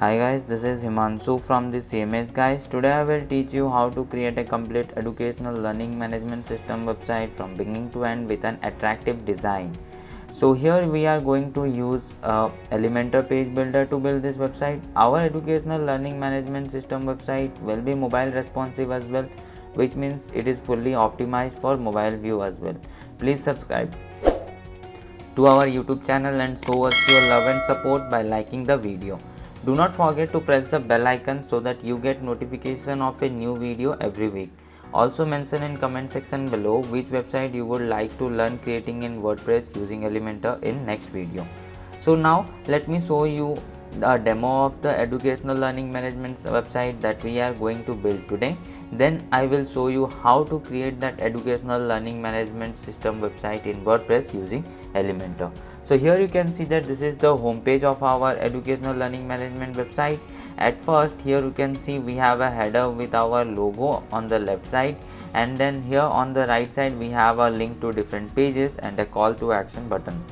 Hi guys, this is Himanshu from the CMS guys. Today I will teach you how to create a complete educational learning management system website from beginning to end with an attractive design. So here we are going to use Elementor page builder to build this website. Our educational learning management system website will be mobile responsive as well, which means it is fully optimized for mobile view as well. Please subscribe to our YouTube channel and show us your love and support by liking the video. Do not forget to press the bell icon so that you get notification of a new video every week. Also mention in comment section below which website you would like to learn creating in WordPress using Elementor in next video. So now let me show you a demo of the educational learning management website that we are going to build today. Then I will show you how to create that educational learning management system website in WordPress using Elementor. So here you can see that this is the home page of our educational learning management website. At first here you can see we have a header with our logo on the left side, and then here on the right side we have a link to different pages and a call to action button.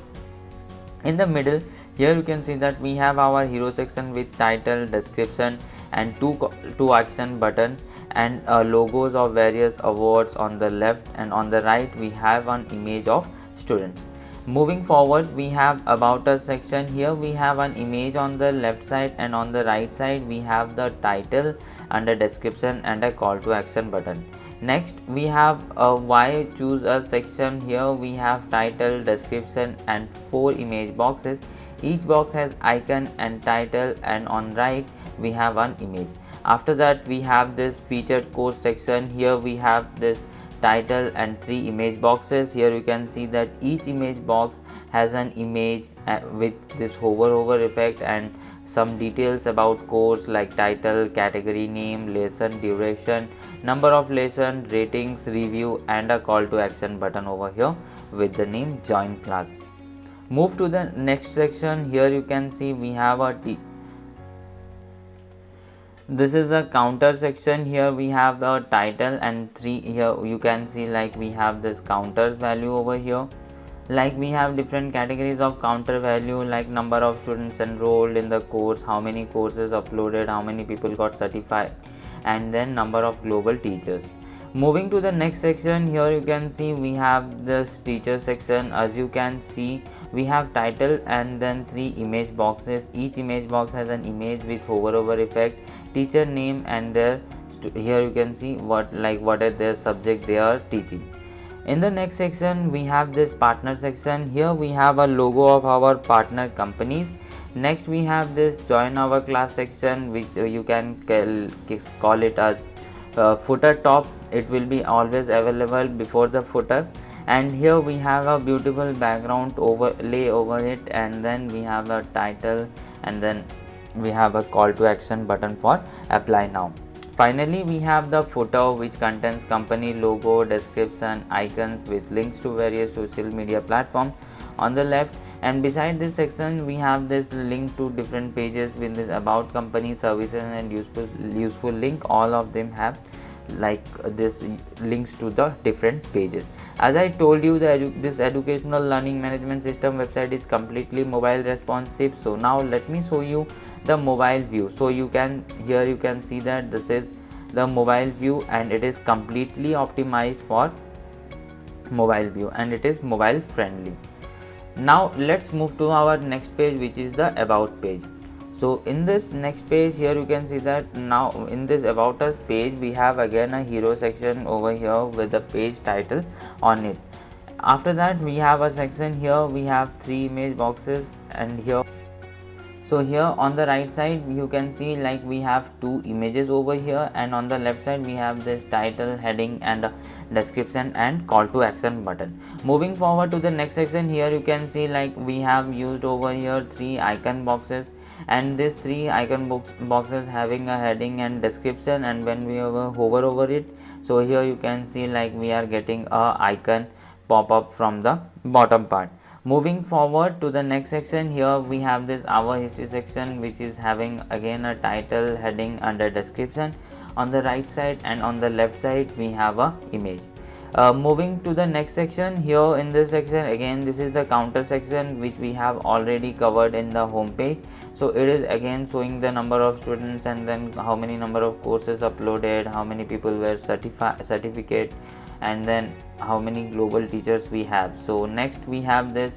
In the middle here you can see that we have our hero section with title, description and two action button and logos of various awards on the left, and on the right we have an image of students. Moving forward, we have about us section. Here we have an image on the left side, and on the right side we have the title and a description and a call to action button. Next we have a why choose a section. Here we have title, description and 4 image boxes. Each box has icon and title, and on right we have an image. After that we have this featured course section. Here we have this title and 3 image boxes. Here you can see that each image box has an image with this hover over effect and some details about course like title, category name, lesson duration, number of lesson, ratings, review and a call to action button over here with the name join class. Move to the next section. Here you can see we have this is the counter section. Here we have the title and 3. Here you can see like we have this counter value over here. Like we have different categories of counter value like number of students enrolled in the course, how many courses uploaded, how many people got certified, and then number of global teachers. Moving to the next section, here you can see we have this teacher section. As you can see we have title and then 3 image boxes. Each image box has an image with hover over effect, teacher name and their here you can see what are their subject they are teaching. In the next section we have this partner section. Here we have a logo of our partner companies. Next we have this join our class section, which you can call it as footer top. It will be always available before the footer, and here we have a beautiful background overlay over it, and then we have a title and then we have a call to action button for apply now. Finally we have the footer, which contains company logo, description, icons with links to various social media platforms on the left, and beside this section we have this link to different pages with this about company, services and useful link. All of them have like this links to the different pages. As I told you, this educational learning management system website is completely mobile responsive. So now let me show you the mobile view. So you can see that this is the mobile view and it is completely optimized for mobile view and it is mobile friendly. Now let's move to our next page, which is the about page. So in this next page, here you can see that now in this about us page we have again a hero section over here with the page title on it. After that we have a section. Here we have 3 image boxes, and here on the right side you can see like we have 2 images over here, and on the left side we have this title, heading and description and call to action button. Moving forward to the next section, here you can see like we have used over here 3 icon boxes, and these 3 icon boxes having a heading and description, and when we hover over it, so here you can see like we are getting a icon pop up from the bottom part. Moving forward to the next section, here we have this our history section, which is having again a title, heading and a description on the right side, and on the left side we have a image. Moving to the next section, here in this section again, this is the counter section which we have already covered in the home page. So it is again showing the number of students and then how many number of courses uploaded, how many people were certificate, and then how many global teachers we have. So next we have this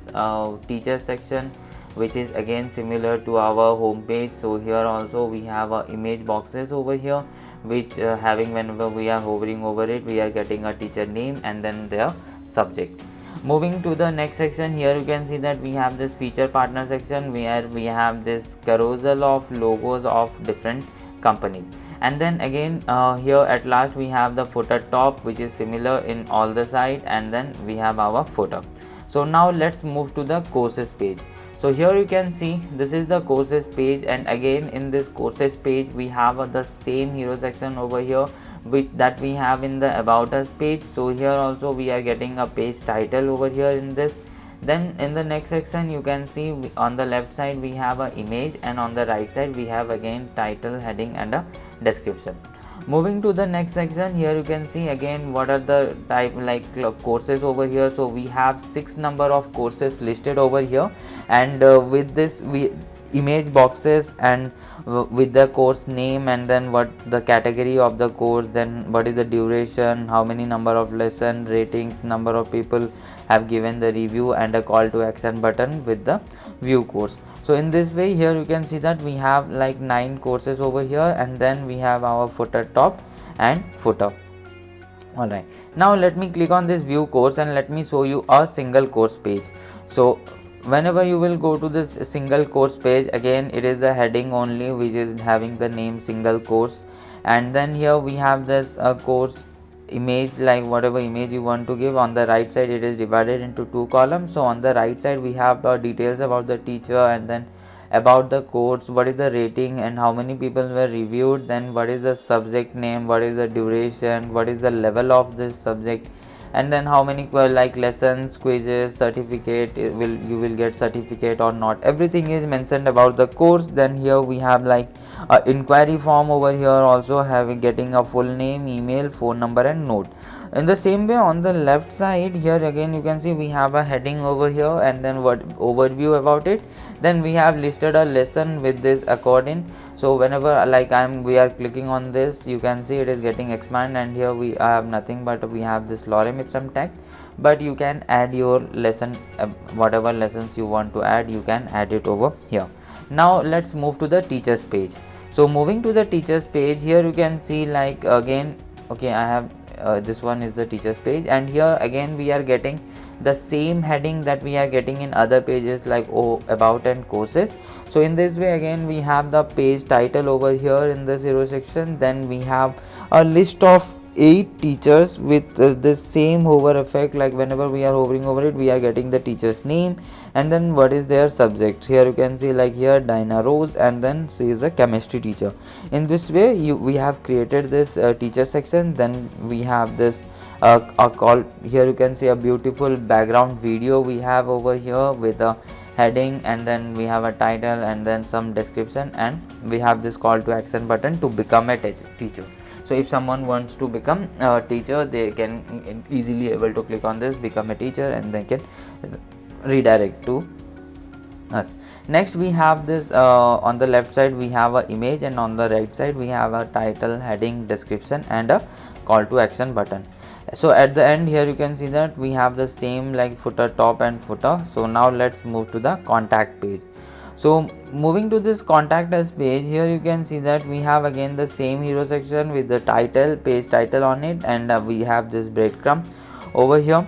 teacher section, which is again similar to our home page. So here also we have image boxes over here, which having, whenever we are hovering over it, we are getting a teacher name and then their subject. Moving to the next section, here you can see that we have this feature partner section where we have this carousel of logos of different companies. And then again here at last we have the footer top, which is similar in all the side, and then we have our footer. So now let's move to the courses page. So here you can see this is the courses page, and again in this courses page we have the same hero section over here that we have in the about us page. So here also we are getting a page title over here in this. Then in the next section you can see on the left side we have an image, and on the right side we have again title, heading and a description. Moving to the next section, here you can see again what are the type courses over here. So we have 6 number of courses listed over here, and with this we image boxes and with the course name, and then what the category of the course, then what is the duration, how many number of lesson, ratings, number of people have given the review, and a call to action button with the view course. So in this way, here you can see that we have like 9 courses over here, and then we have our footer top and footer. Alright, now let me click on this view course and let me show you a single course page. So whenever you will go to this single course page, again it is a heading only which is having the name single course, and then here we have this course image, like whatever image you want to give. On the right side it is divided into 2 columns. So on the right side we have details about the teacher, and then about the course, what is the rating and how many people were reviewed, then what is the subject name, what is the duration, what is the level of this subject, and then how many like lessons, quizzes, certificate, you will get certificate or not. Everything is mentioned about the course. Then here we have like a inquiry form over here, also getting a full name, email, phone number and note. In the same way, on the left side here again you can see we have a heading over here, and then what overview about it. Then we have listed a lesson with this accordion. So whenever we are clicking on this, you can see it is getting expand, and here we have nothing but we have this lorem ipsum text. But you can add your lesson, whatever lessons you want to add, you can add it over here. Now let's move to the teachers page. So moving to the teachers page, here you can see like again, okay, I have this one is the teachers page, and here again we are getting the same heading that we are getting in other pages like about and courses. So in this way again we have the page title over here in the 0 section. Then we have a list of 8 teachers with the same hover effect, like whenever we are hovering over it we are getting the teacher's name, and then what is their subject. Here you can see like here Dinah Rose, and then she is a chemistry teacher. In this way we have created this teacher section. Then we have this a call. Here you can see a beautiful background video we have over here with a heading, and then we have a title and then some description, and we have this call to action button to become a teacher. So if someone wants to become a teacher, they can easily able to click on this become a teacher, and they can redirect to us. Next we have this on the left side we have a image, and on the right side we have a title, heading, description and a call to action button. So at the end here you can see that we have the same like footer top and footer. So now let's move to the contact page. So moving to this contact us page, here you can see that we have again the same hero section with the title, page title on it, and we have this breadcrumb over here.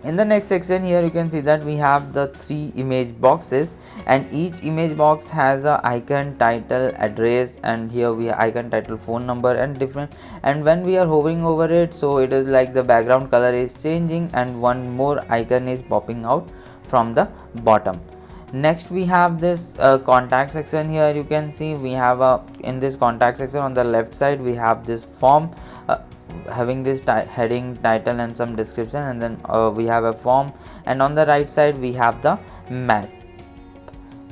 In the next section here you can see that we have the 3 image boxes, and each image box has a icon, title, address, and here we have icon, title, phone number and different. And when we are hovering over it, so it is like the background color is changing and one more icon is popping out from the bottom. Next we have this contact section. Here you can see we have in this contact section on the left side we have this form having this heading, title and some description, and then we have a form, and on the right side we have the map.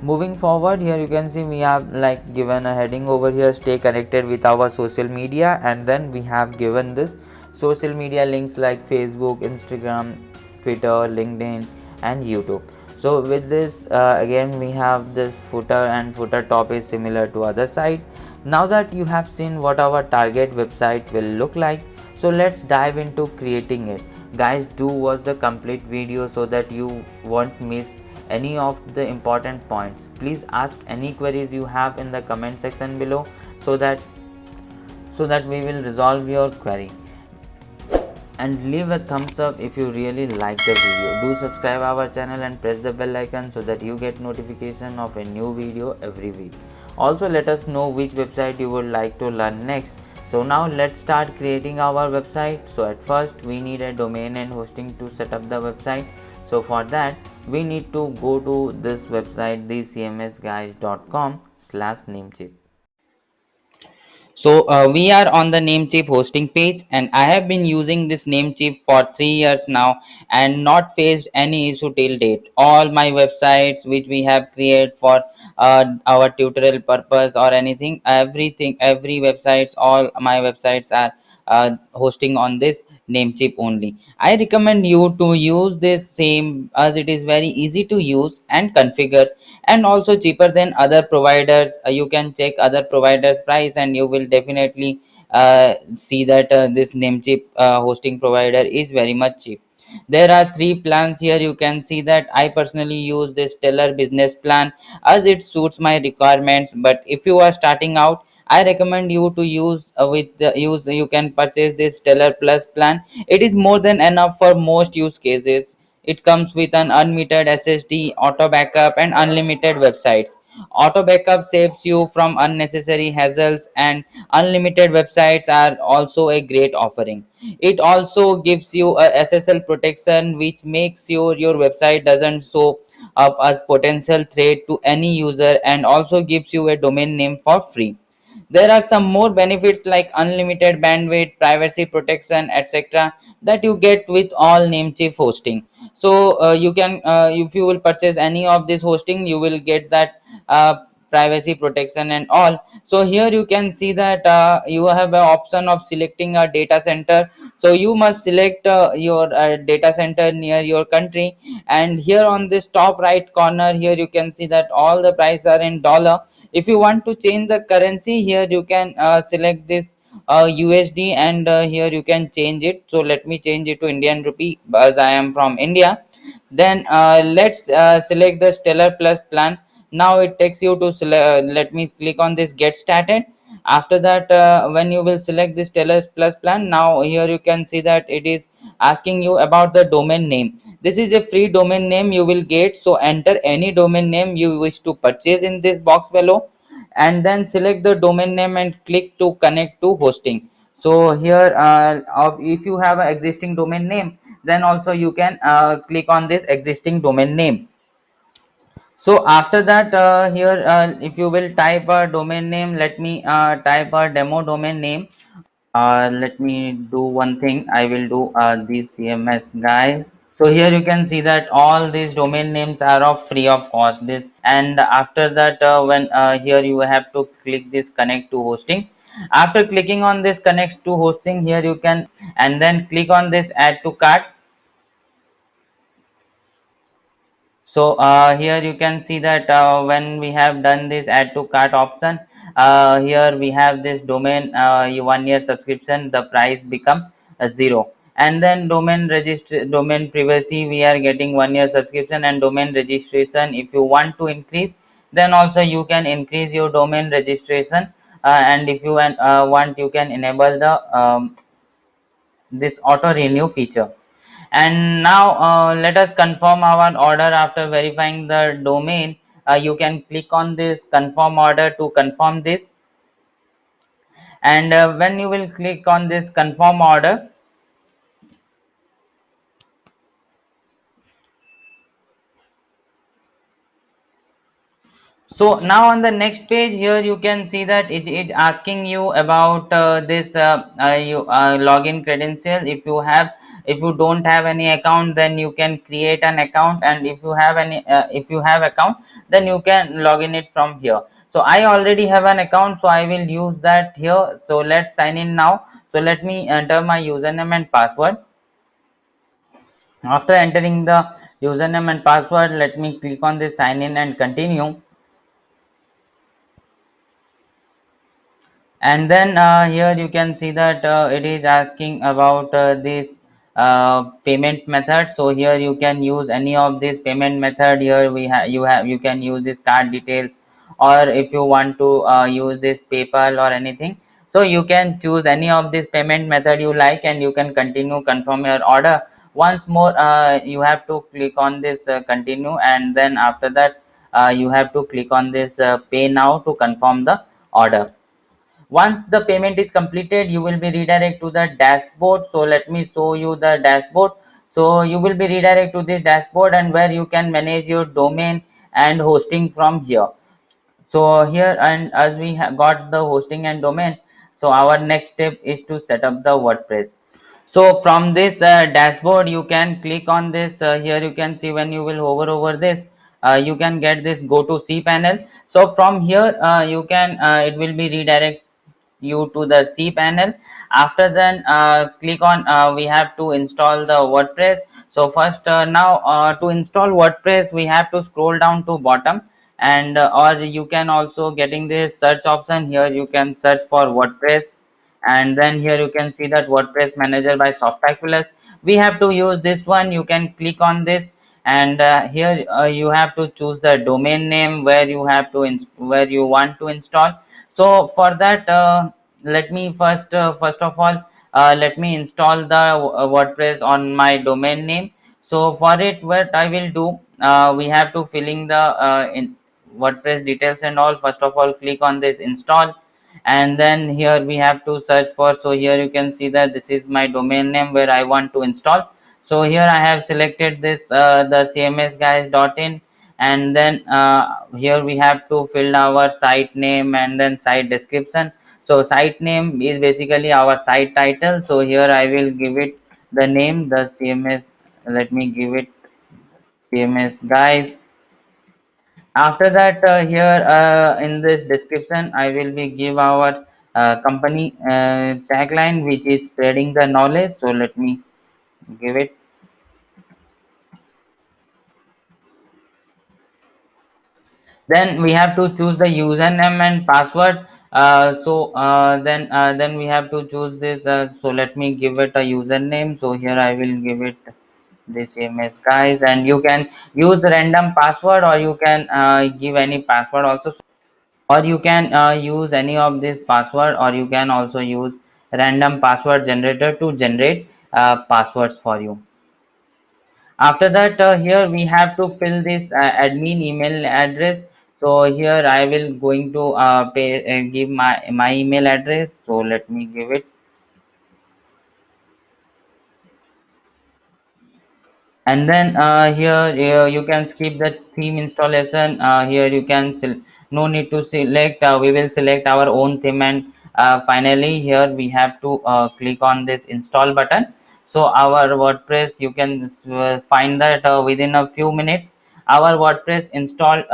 Moving forward, here you can see we have like given a heading over here, stay connected with our social media, and then we have given this social media links like Facebook, Instagram, Twitter, LinkedIn and YouTube. So with this again we have this footer, and footer top is similar to other site. Now that you have seen what our target website will look like, so let's dive into creating it. Guys, do watch the complete video so that you won't miss any of the important points. Please ask any queries you have in the comment section below, so that we will resolve your query. And leave a thumbs up if you really like the video. Do subscribe our channel and press the bell icon so that you get notification of a new video every week. Also let us know which website you would like to learn next. So now let's start creating our website. So at first we need a domain and hosting to set up the website. So for that we need to go to this website, thecmsguys.com/namecheap. So we are on the Namecheap hosting page, and I have been using this Namecheap for 3 years now and not faced any issue till date. All my websites which we have created for our tutorial purpose or anything, every websites, all my websites are hosting on this Namecheap only. I recommend you to use this same, as it is very easy to use and configure, and also cheaper than other providers. You can check other providers price and you will definitely see that this Namecheap hosting provider is very much cheap. There are 3 plans here. You can see that I personally use this Stellar business plan as it suits my requirements, but if you are starting out, I recommend you to use you can purchase this Stellar Plus plan. It is more than enough for most use cases. It comes with an unmetered SSD, auto backup, and unlimited websites. Auto backup saves you from unnecessary hassles, and unlimited websites are also a great offering. It also gives you a SSL protection, which makes your website doesn't show up as potential threat to any user, and also gives you a domain name for free. There are some more benefits like unlimited bandwidth, privacy protection, etc., that you get with all Namecheap hosting. So you can if you will purchase any of this hosting, you will get that privacy protection and all. So here you can see that you have an option of selecting a data center. So you must select your data center near your country, and here on this top right corner, here you can see that all the prices are in dollar. If you want to change the currency, here you can select this USD, and here you can change it. So let me change it to Indian rupee as I am from India. Then let's select the Stellar Plus plan. Now it takes you to let me click on this get started. After that when you will select this Stellar Plus plan, now here you can see that it is asking you about the domain name. This is a free domain name you will get, so enter any domain name you wish to purchase in this box below, and then select the domain name and click to connect to hosting. So here if you have an existing domain name, then also you can click on this existing domain name. So after that here if you will type a domain name, let me type a demo domain name. Let me do one thing. I will do these CMS guys. So here you can see that all these domain names are of free of cost. This, and after that when here you have to click this connect to hosting. After clicking on this connect to hosting, here you can, and then click on this add to cart. So here you can see that when we have done this add to cart option, here we have this domain 1 year subscription, the price become 0. And then domain privacy, we are getting 1 year subscription, and domain registration, if you want to increase, then also you can increase your domain registration, and if you want, you can enable the this auto renew feature. And now let us confirm our order. After verifying the domain, you can click on this confirm order to confirm this. And when you will click on this confirm order, so now on the next page, here you can see that it is asking you about this login credential. If you don't have any account, then you can create an account, and if you have account, then you can log in it from here. So I already have an account, so I will use that here. So let's sign in now. So let me enter my username and password. After entering the username and password, let me click on this sign in and continue. And then here you can see that it is asking about this payment method. So here you can use any of this payment method. Here you can use this card details, or if you want to use this PayPal or anything, so you can choose any of this payment method you like, and you can continue confirm your order. Once more you have to click on this continue, and then after that you have to click on this pay now to confirm the order. Once the payment is completed, you will be redirect to the dashboard. So let me show you the dashboard. So you will be redirect to this dashboard, and where you can manage your domain and hosting from here. So here, and as we have got the hosting and domain, so our next step is to set up the WordPress. So from this dashboard, you can click on this. Here you can see, when you will hover over this, you can get this go to C panel. So from here you can it will be redirect you to the C panel. After then click on we have to install the WordPress. So first now to install WordPress, we have to scroll down to bottom, and or you can also getting this search option. Here you can search for WordPress, and then here you can see that WordPress manager by Softaculous. We have to use this one. You can click on this, and here you have to choose the domain name where you have to where you want to install. So for that let me first of all let me install the WordPress on my domain name. So for it, what I will do, we have to filling the WordPress details and all. First of all, click on this install, and then here we have to search for. So here you can see that this is my domain name where I want to install. So here I have selected this the cmsguys.in, and then here we have to fill our site name and then site description. So site name is basically our site title. So here I will give it the name, the cms. Let me give it cms guys. After that here in this description, I will be give our company tagline, which is spreading the knowledge. So let me give it. Then we have to choose the username and password. Then we have to choose this. So let me give it a username. So here I will give it this ms guys, and you can use random password, or you can give any password also, or you can use any of this password, or you can also use random password generator to generate passwords for you. After that here we have to fill this admin email address. So here I will going to give my email address. So let me give it. And then here you can skip the theme installation. Here you can no need to select. We will select our own theme, and finally here we have to click on this install button. So our WordPress, you can find that within a few minutes our WordPress installed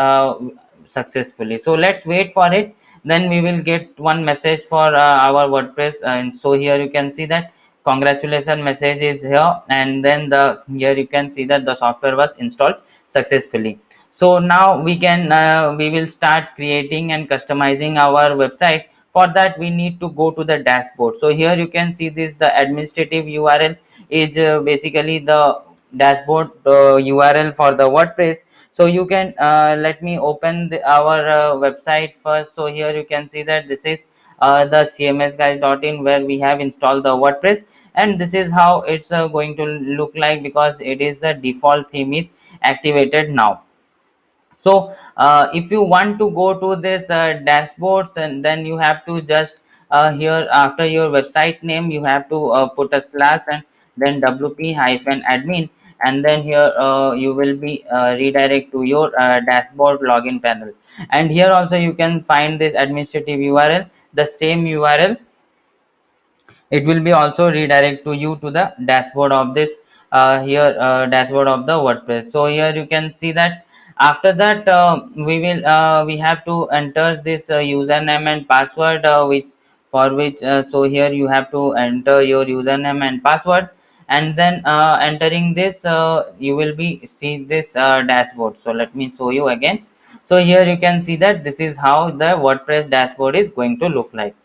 successfully. So let's wait for it. Then we will get one message for our WordPress, and so here you can see that congratulations message is here, and then the here you can see that the software was installed successfully. So now we will start creating and customizing our website. For that, we need to go to the dashboard. So here you can see this, the administrative URL is basically the dashboard URL for the WordPress. So you can let me open our website first. So here you can see that this is the cmsguys.in where we have installed the WordPress, and this is how it's going to look like, because it is the default theme is activated now. So if you want to go to this dashboards, and then you have to just here after your website name you have to put a slash, and then wp hyphen admin, and then here you will be redirect to your dashboard login panel. And here also you can find this administrative URL, the same URL. It will be also redirect to you to the dashboard of this here dashboard of the WordPress. So here you can see that after that we have to enter this username and password which for which so here you have to enter your username and password, and then entering this you will be see this dashboard. So let me show you again. So here you can see that this is how the WordPress dashboard is going to look like.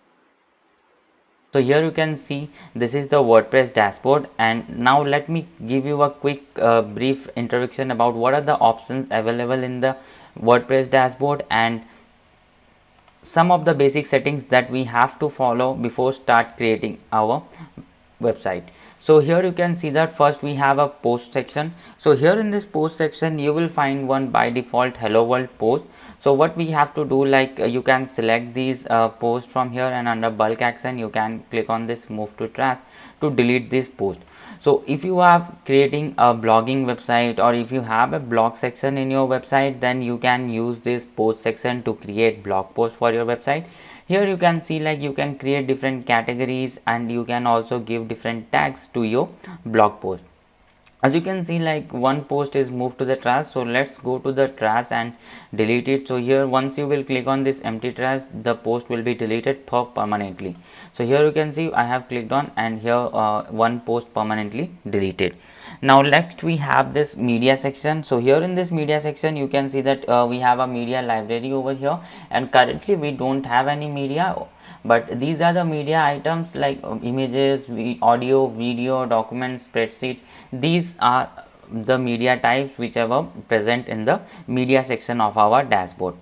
So here you can see this is the WordPress dashboard, and now let me give you a quick brief introduction about what are the options available in the WordPress dashboard and some of the basic settings that we have to follow before start creating our website. So here you can see that first we have a post section. So here in this post section you will find one by default hello world post. So what we have to do, like you can select these posts from here, and under bulk action you can click on this move to trash to delete this post. So if you are creating a blogging website, or if you have a blog section in your website, then you can use this post section to create blog posts for your website. Here you can see like you can create different categories, and you can also give different tags to your blog post. As you can see, like one post is moved to the trash, so let's go to the trash and delete it. So here once you will click on this empty trash, the post will be deleted permanently. So here you can see I have clicked on, and here one post permanently deleted. Now next we have this media section. So here in this media section you can see that we have a media library over here, and currently we don't have any media, but these are the media items like images, audio, video, documents, spreadsheet. These are the media types which are present in the media section of our dashboard.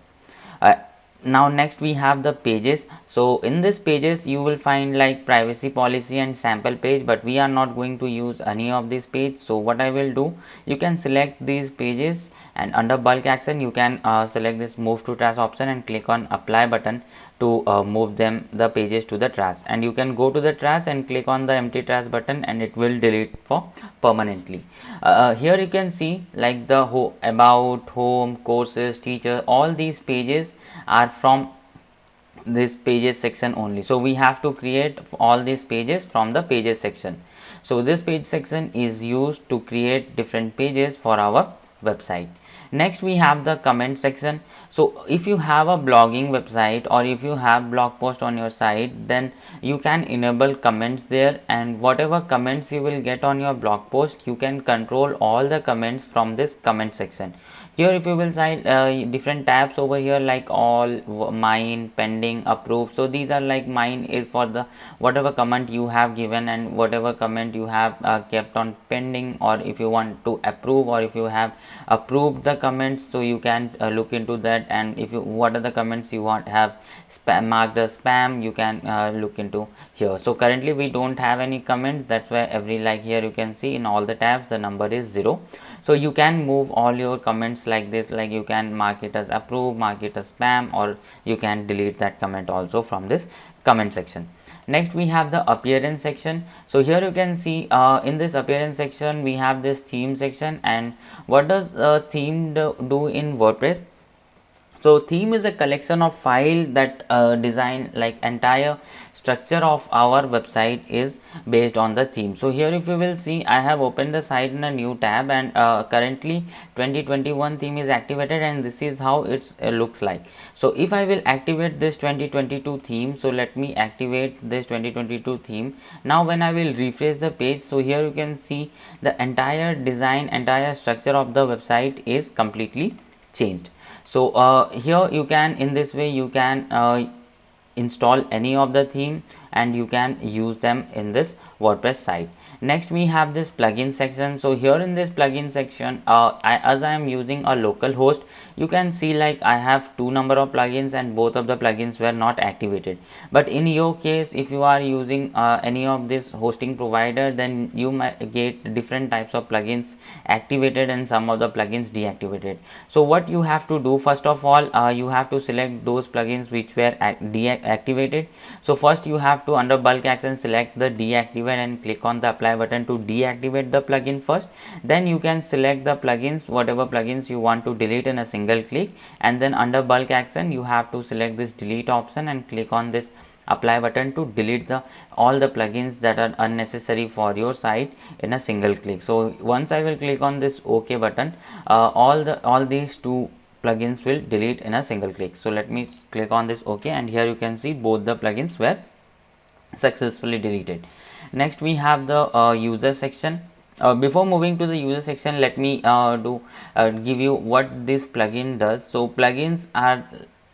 uh, Now next we have the pages. So in this pages you will find like privacy policy and sample page, but we are not going to use any of these page. So what I will do, you can select these pages, and under bulk action you can select this move to trash option and click on apply button to move the pages to the trash, and you can go to the trash and click on the empty trash button, and it will delete for permanently. Here you can see like the about, home, courses, teacher, all these pages are from this pages section only. So we have to create all these pages from the pages section. So this page section is used to create different pages for our website. Next we have the comment section. So if you have a blogging website, or if you have blog post on your site, then you can enable comments there, and whatever comments you will get on your blog post, you can control all the comments from this comment section. Here if you will see different tabs over here like all, mine, pending, approved. So these are like mine is for the whatever comment you have given, and whatever comment you have kept on pending, or if you want to approve, or if you have approved the comments, so you can look into that. And if you what are the comments you want have marked as spam, you can look into here. So currently we don't have any comment, that's why every, like here you can see in all the tabs the number is 0. So you can move all your comments like this, like you can mark it as approve, mark it as spam, or you can delete that comment also from this comment section. Next we have the appearance section. So here you can see in this appearance section we have this theme section. And what does theme do in WordPress? So theme is a collection of file that design, like entire structure of our website is based on the theme. So here if you will see, I have opened the site in a new tab, and currently 2021 theme is activated, and this is how it looks like. So if I will activate this 2022 theme, so let me activate this 2022 theme. Now when I will refresh the page, so here you can see the entire design, entire structure of the website is completely changed. So here you can, in this way you can install any of the theme, and you can use them in this WordPress site. Next we have this plugin section. So here in this plugin section, as I am using a local host, you can see like I have two number of plugins, and both of the plugins were not activated. But in your case, if you are using any of this hosting provider, then you might get different types of plugins activated and some of the plugins deactivated. So what you have to do, first of all, you have to select those plugins which were deactivated. So first you have to, under bulk action, select the deactivate and click on the apply button to deactivate the plugin first. Then you can select the plugins, whatever plugins you want to delete in a single click, and then under bulk action you have to select this delete option and click on this apply button to delete all the plugins that are unnecessary for your site in a single click. So once I will click on this OK button, all these two plugins will delete in a single click. So let me click on this OK, and here you can see both the plugins were successfully deleted. Next we have the user section. Before moving to the user section, let me give you what this plugin does. So plugins are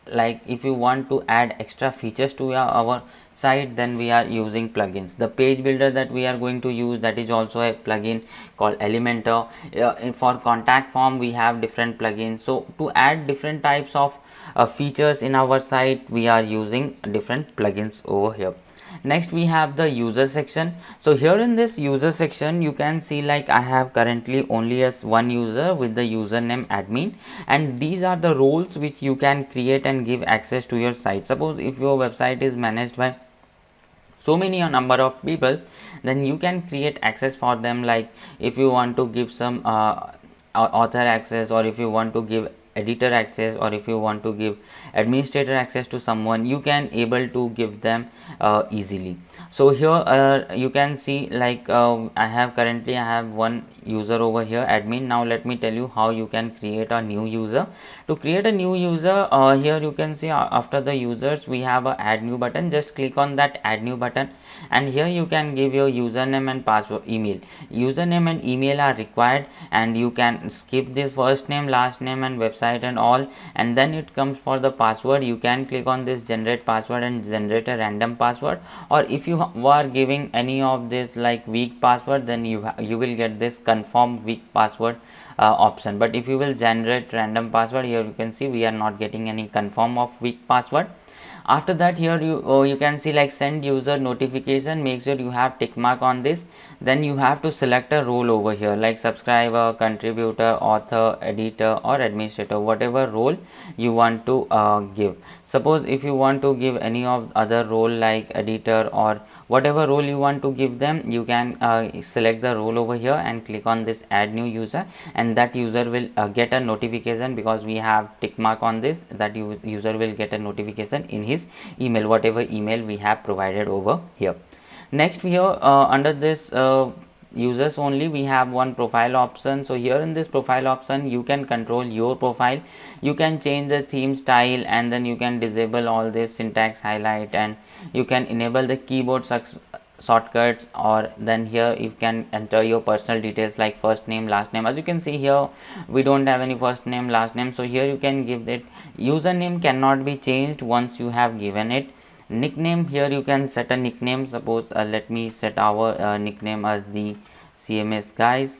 like, if you want to add extra features to our site, then we are using plugins. The page builder that we are going to use, that is also a plugin called Elementor. For contact form we have different plugins. So to add different types of features in our site, we are using different plugins over here. Next we have the user section. So here in this user section, you can see like I have currently only as one user with the username admin, and these are the roles which you can create and give access to your site. Suppose if your website is managed by so many a number of people, then you can create access for them. Like if you want to give some author access, or if you want to give editor access, or if you want to give administrator access to someone, you can able to give them easily. So here you can see like I have one user over here, admin. Now let me tell you how you can create a new user. To create a new user, here you can see after the users we have a add new button. Just click on that add new button, and here you can give your username and password, email. Username and email are required, and you can skip the first name, last name and website and all, and then it comes for the password. You can click on this generate password and generate a random password, or if you are giving any of this like weak password, then you will get this confirm weak password option. But if you will generate random password, here you can see we are not getting any confirm of weak password. After that, here you can see like send user notification. Make sure you have tick mark on this. Then you have to select a role over here, like subscriber, contributor, author, editor or administrator, whatever role you want to give. Suppose if you want to give any of other role like editor or whatever role you want to give them, you can select the role over here and click on this add new user, and that user will get a notification, because we have tick mark on this, that user will get a notification in his email, whatever email we have provided over here. Next here under this users only, we have one profile option. So here in this profile option, you can control your profile. You can change the theme style, and then you can disable all this syntax highlight, and you can enable the keyboard shortcuts, or then here you can enter your personal details like first name, last name. As you can see here, we don't have any first name, last name, so here you can give that. Username cannot be changed once you have given it. Nickname, here you can set a nickname. Suppose let me set our nickname as the CMS guys,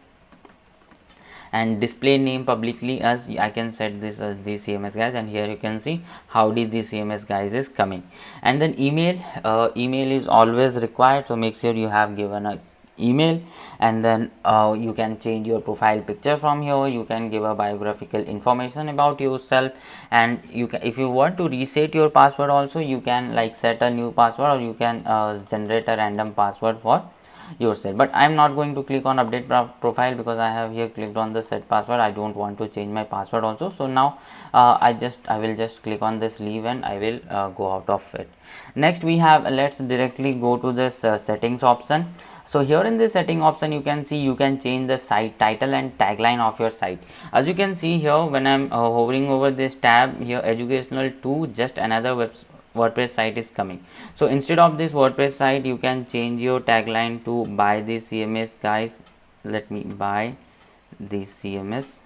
and display name publicly as I can set this as the CMS guys, and here you can see howdy the CMS guys is coming. And then email, email is always required, so make sure you have given a email. And then you can change your profile picture from here. You can give a biographical information about yourself, and you can, if you want to reset your password also, you can like set a new password, or you can generate a random password for yourself. But I am not going to click on update profile, because I have here clicked on the set password. I don't want to change my password also. So now I will just click on this leave, and I will go out of it. Next we have, let's directly go to this settings option. So here in this setting option, you can see you can change the site title and tagline of your site. As you can see here, when I'm hovering over this tab here, educational to just another WordPress site is coming. So instead of this WordPress site, you can change your tagline to buy the CMS guys. Let me buy the CMS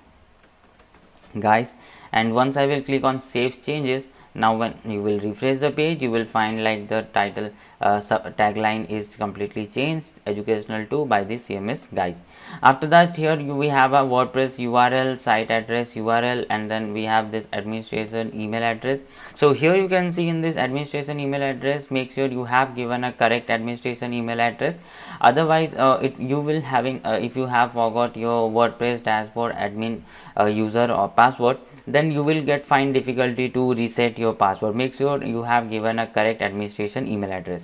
guys, and once I will click on save changes, now when you will refresh the page, you will find like the title tagline is completely changed, educational to by the CMS guys. After that, here we have a WordPress URL, site address URL, and then we have this administration email address. So here you can see in this administration email address, make sure you have given a correct administration email address. Otherwise you will having if you have forgot your WordPress dashboard admin user or password, then you will find difficulty to reset your password. Make sure you have given a correct administration email address.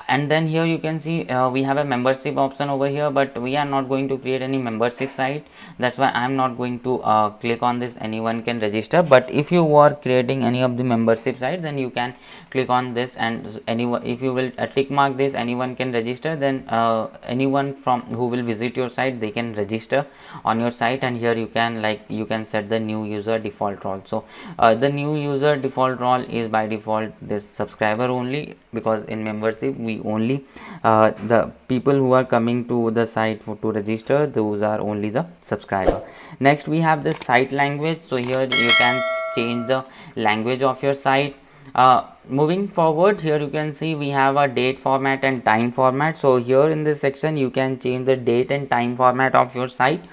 And then here you can see we have a membership option over here, but we are not going to create any membership site. That's why I am not going to click on this anyone can register. But if you are creating any of the membership site, then you can click on this, and anyone, if you will tick mark this anyone can register, then anyone from who will visit your site, they can register on your site. And here you can set the new user default role. So the new user default role is by default this subscriber only, because in membership we only the people who are coming to the site to register, those are only the subscriber. Next we have the site language. So here you can change the language of your site. Moving forward, here you can see we have a date format and time format. So here in this section you can change the date and time format of your site.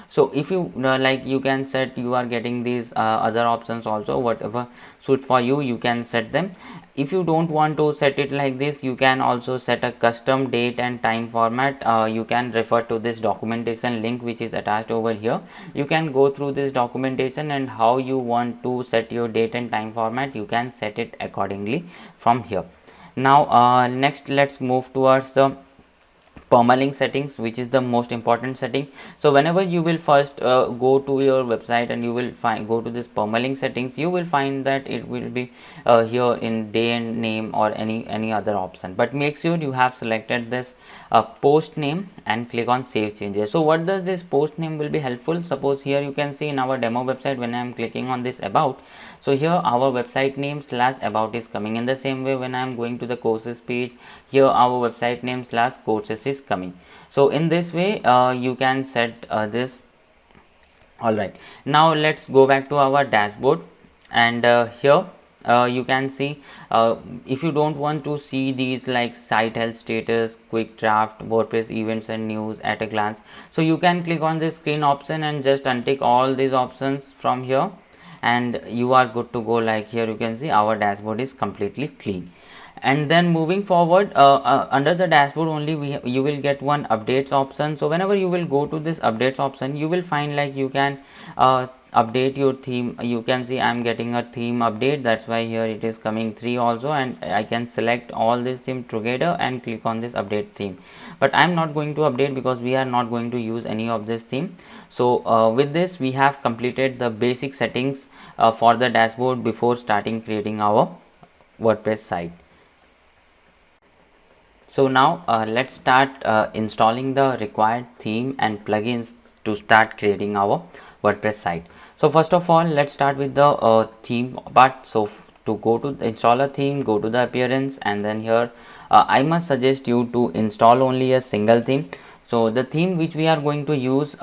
So if you like, you can set, you are getting these other options also, whatever suit for you, you can set them. If you don't want to set it like this, you can also set a custom date and time format. You can refer to this documentation link which is attached over here. You can go through this documentation and how you want to set your date and time format, you can set it accordingly from here. Now next let's move towards the permalink settings, which is the most important setting. So whenever you will first go to your website and you will go to this permalink settings, you will find that it will be here in day and name or any other option, but make sure you have selected this post name and click on save changes. So what does this post name will be helpful? Suppose here you can see in our demo website, when I am clicking on this about, so here our website name / about is coming. In the same way, when I am going to the courses page, here our website name / courses is coming. So in this way you can set this. Alright, now let's go back to our dashboard, and here you can see if you don't want to see these like site health status, quick draft, WordPress events and news at a glance, so you can click on this screen option and just untick all these options from here, and you are good to go. Like here you can see our dashboard is completely clean. And then moving forward, under the dashboard only you will get one updates option. So whenever you will go to this updates option, you will find like you can update your theme. You can see I'm getting a theme update, that's why here it is coming 3 also, and I can select all this theme together and click on this update theme. But I'm not going to update because we are not going to use any of this theme. So with this we have completed the basic settings for the dashboard before starting creating our WordPress site. So now let's start installing the required theme and plugins to start creating our WordPress site. So first of all, let's start with the theme part. So to go to install a theme, go to the appearance, and then here I must suggest you to install only a single theme. So the theme which we are going to use,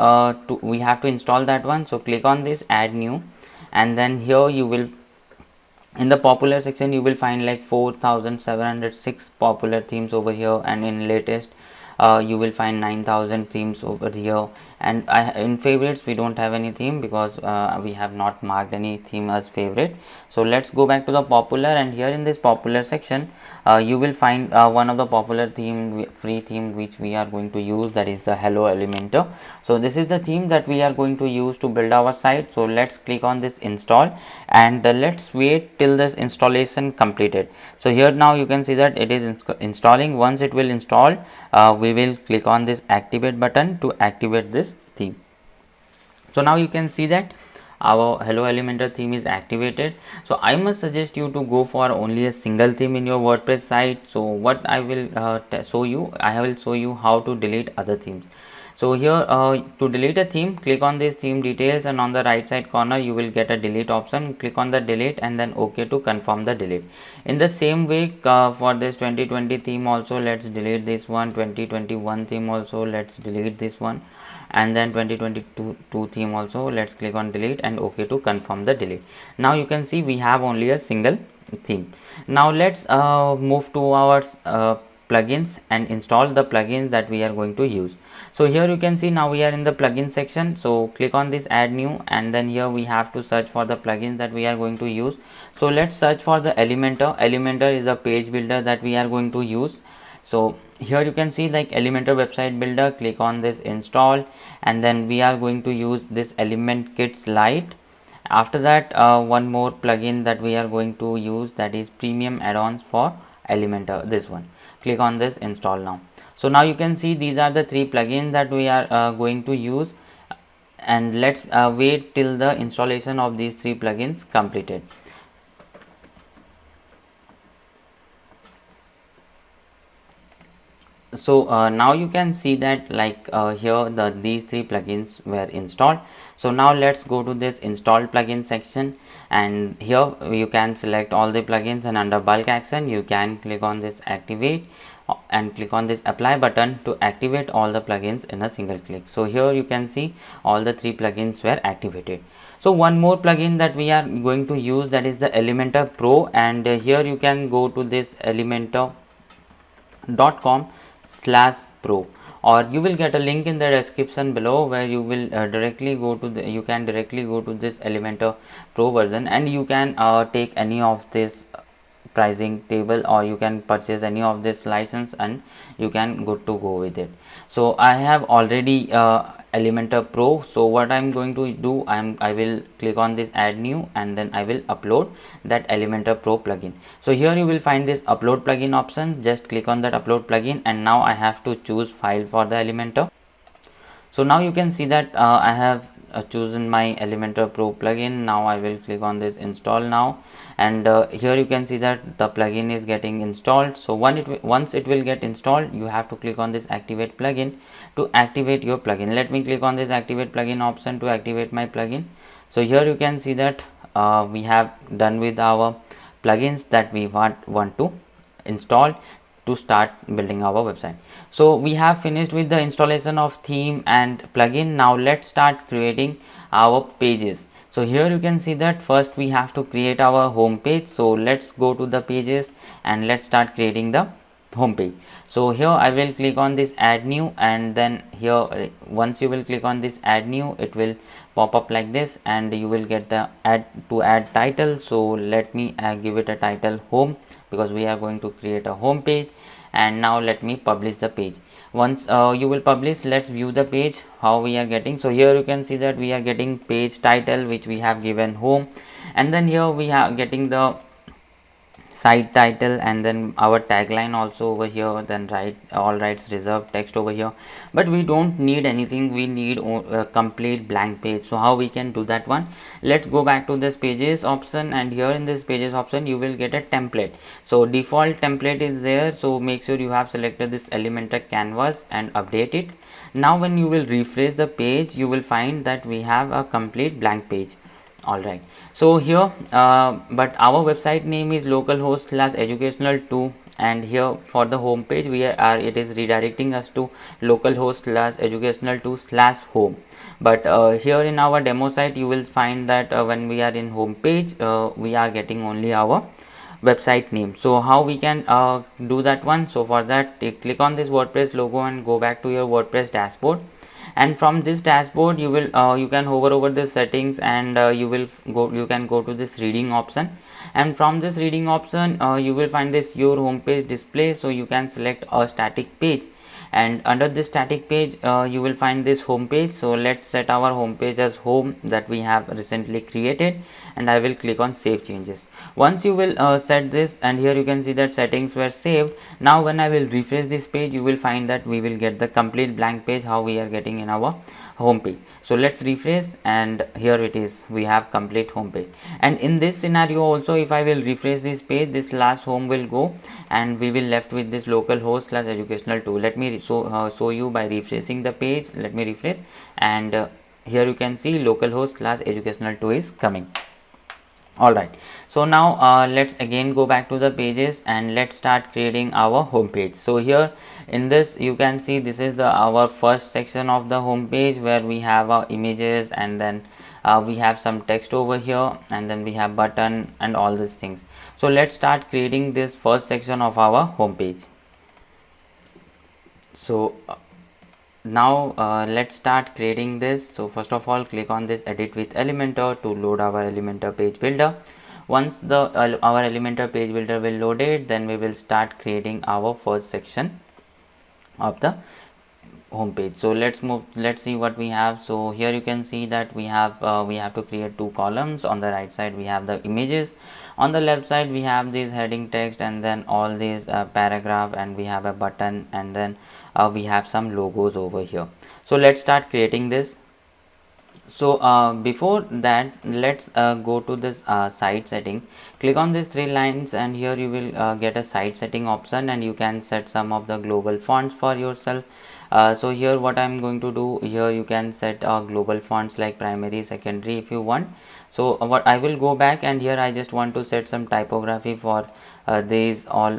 we have to install that one. So click on this add new, and then here you will, in the popular section, you will find like 4706 popular themes over here, and in latest you will find 9000 themes over here. And in favorites we don't have any theme because we have not marked any theme as favorite. So let's go back to the popular, and here in this popular section you will find one of the popular theme, free theme, which we are going to use, that is the Hello Elementor. So this is the theme that we are going to use to build our site. So let's click on this install, and let's wait till this installation completed. So here now you can see that it is installing. Once it will install, we will click on this activate button to activate this theme. So now you can see that our Hello Elementor theme is activated. So I must suggest you to go for only a single theme in your WordPress site. So what I will show you, I will show you how to delete other themes. So here to delete a theme, click on this theme details, and on the right side corner you will get a delete option. Click on the delete and then OK to confirm the delete. In the same way for this 2020 theme also, let's delete this one. 2021 theme also, let's delete this one, and then 2022 theme also, let's click on delete and OK to confirm the delete. Now you can see we have only a single theme. Now let's move to our plugins and install the plugins that we are going to use. So here you can see now we are in the plugin section. So click on this add new, and then here we have to search for the plugins that we are going to use. So let's search for the Elementor. Elementor is a page builder that we are going to use. So here you can see like Elementor website builder. Click on this install, and then we are going to use this Element Kits Lite. After that one more plugin that we are going to use, that is premium add-ons for Elementor, this one. Click on this install now. So now you can see these are the 3 plugins that we are going to use, and let's wait till the installation of these 3 plugins completed. So now you can see that like here these 3 plugins were installed. So now let's go to this installed plugin section, and here you can select all the plugins, and under bulk action you can click on this activate. and click on this apply button to activate all the plugins in a single click. So here you can see all the 3 plugins were activated. So one more plugin that we are going to use, that is the Elementor Pro, and here you can go to this elementor.com/pro, or you will get a link in the description below where you will directly go to the, you can directly go to this Elementor Pro version, and you can take any of this pricing table, or you can purchase any of this license and you can good to go with it. So I have already Elementor Pro. So what I'm going to do, I will click on this add new, and then I will upload that Elementor Pro plugin. So here you will find this upload plugin option. Just click on that upload plugin, and now I have to choose file for the Elementor. So now you can see that I have chosen my Elementor Pro plugin. Now I will click on this install now, and here you can see that the plugin is getting installed. So once it will get installed, you have to click on this activate plugin to activate your plugin. Let me click on this activate plugin option to activate my plugin. So here you can see that we have done with our plugins that we want to install to start building our website. So we have finished with the installation of theme and plugin. Now let's start creating our pages. So here you can see that first we have to create our home page. So let's go to the pages and let's start creating the home page. So here I will click on this add new, and then here once you will click on this add new, it will pop up like this, and you will get the add title. So let me give it a title home, because we are going to create a home page. And now let me publish the page. Once you will publish, let's view the page how we are getting. So here you can see that we are getting page title, which we have given home, and then here we are getting the site title, and then our tagline also over here, then all rights reserved text over here. But we don't need anything, we need a complete blank page. So how we can do that one? Let's go back to this pages option, and here in this pages option you will get a template. So default template is there, so make sure you have selected this Elementor canvas and update it. Now when you will refresh the page, you will find that we have a complete blank page. Alright, so here but our website name is localhost/educational2, and here for the home page it is redirecting us to localhost/educational2/home. But here in our demo site you will find that when we are in home page, we are getting only our website name. So how we can do that one? So for that, click on this WordPress logo and go back to your WordPress dashboard. And from this dashboard you will you can hover over the settings, and you can go to this reading option, and from this reading option you will find this your home page display. So you can select a static page, and under this static page you will find this home page. So let's set our home page as home that we have recently created, and I will click on save changes. Once you will set this, and here you can see that settings were saved. Now when I will refresh this page, you will find that we will get the complete blank page how we are getting in our home page. So let's refresh, and here it is, we have complete home page. And in this scenario also, if I will refresh this page, this last home will go, and we will left with this localhost/educational2. Let me show you by refreshing the page. Let me refresh, and here you can see localhost/educational2 is coming. Alright, so now let's again go back to the pages, and let's start creating our home page. So here in this you can see this is our first section of the home page, where we have our images, and then we have some text over here, and then we have button and all these things. So let's start creating this first section of our home page. So now let's start creating this. So first of all, click on this edit with Elementor to load our Elementor page builder. Once our Elementor page builder will load it, then we will start creating our first section of the home page. So let's see what we have. So here you can see that we have to create 2 columns. On the right side we have the images, on the left side we have this heading text, and then all these paragraph, and we have a button, and then we have some logos over here. So let's start creating this. So before that, let's go to this site setting. Click on these 3 lines, and here you will get a site setting option, and you can set some of the global fonts for yourself. So here what I'm going to do, here you can set global fonts like primary, secondary if you want. So what I will go back, and here I just want to set some typography for these all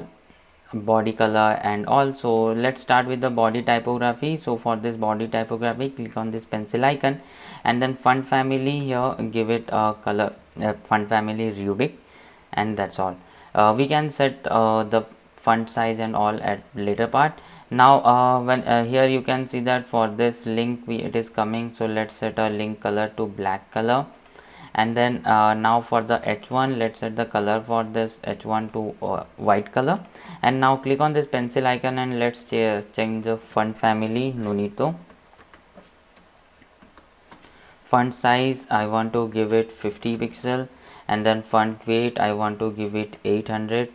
body color and also let's start with the body typography. So for this body typography, click on this pencil icon and then font family here, give it a color font family rubric, and that's all. We can set the font size and all at later part. Now when here you can see that for this link it is coming, so let's set a link color to black color. And then now for the h1, let's set the color for this h1 to white color. And now click on this pencil icon and let's change the font family, no need to. Font size I want to give it 50 pixel, and then font weight I want to give it 800.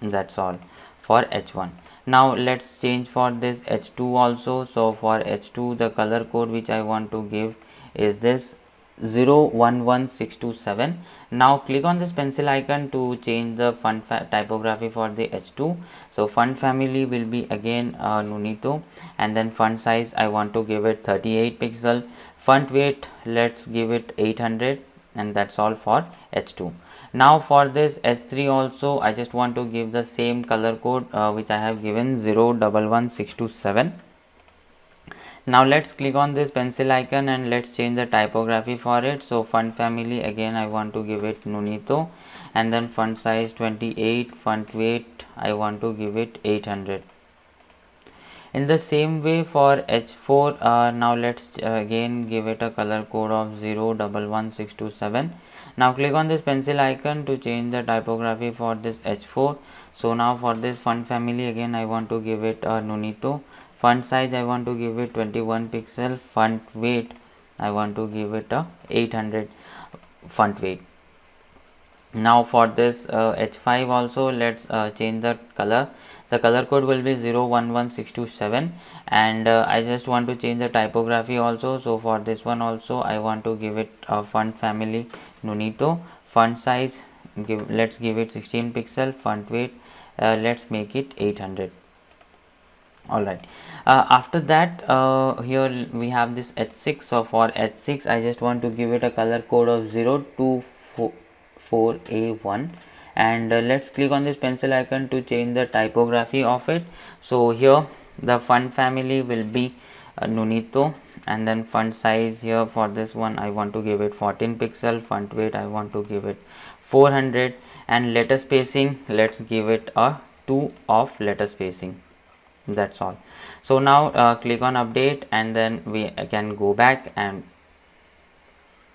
That's all for h1. Now let's change for this h2 also. So for h2 the color code which I want to give is this 011627. Now click on this pencil icon to change the font typography for the h2. So font family will be again Nunito, and then font size I want to give it 38 pixel. Font weight let's give it 800, and that's all for h2. Now for this h3 also I just want to give the same color code which I have given 011627. Now let's click on this pencil icon and let's change the typography for it. So font family again I want to give it Nunito, and then font size 28, font weight I want to give it 800. In the same way for h4, now let's again give it a color code of 011627. Now click on this pencil icon to change the typography for this h4. So now for this font family again I want to give it a Nunito. Font size I want to give it 21 pixel. Font weight I want to give it a 800 font weight. Now for this h5 also let's change the color. The color code will be 011627, and I just want to change the typography also. So for this one also I want to give it a font family Nunito. Font size let's give it 16 pixel. Font weight let's make it 800. Alright, after that here we have this h6. So for h6 I just want to give it a color code of 0244A1, and let's click on this pencil icon to change the typography of it. So here the font family will be Nunito, and then font size here for this one I want to give it 14 pixel. Font weight I want to give it 400, and letter spacing let's give it a 2 of letter spacing. That's all. So now click on update, and then we can go back and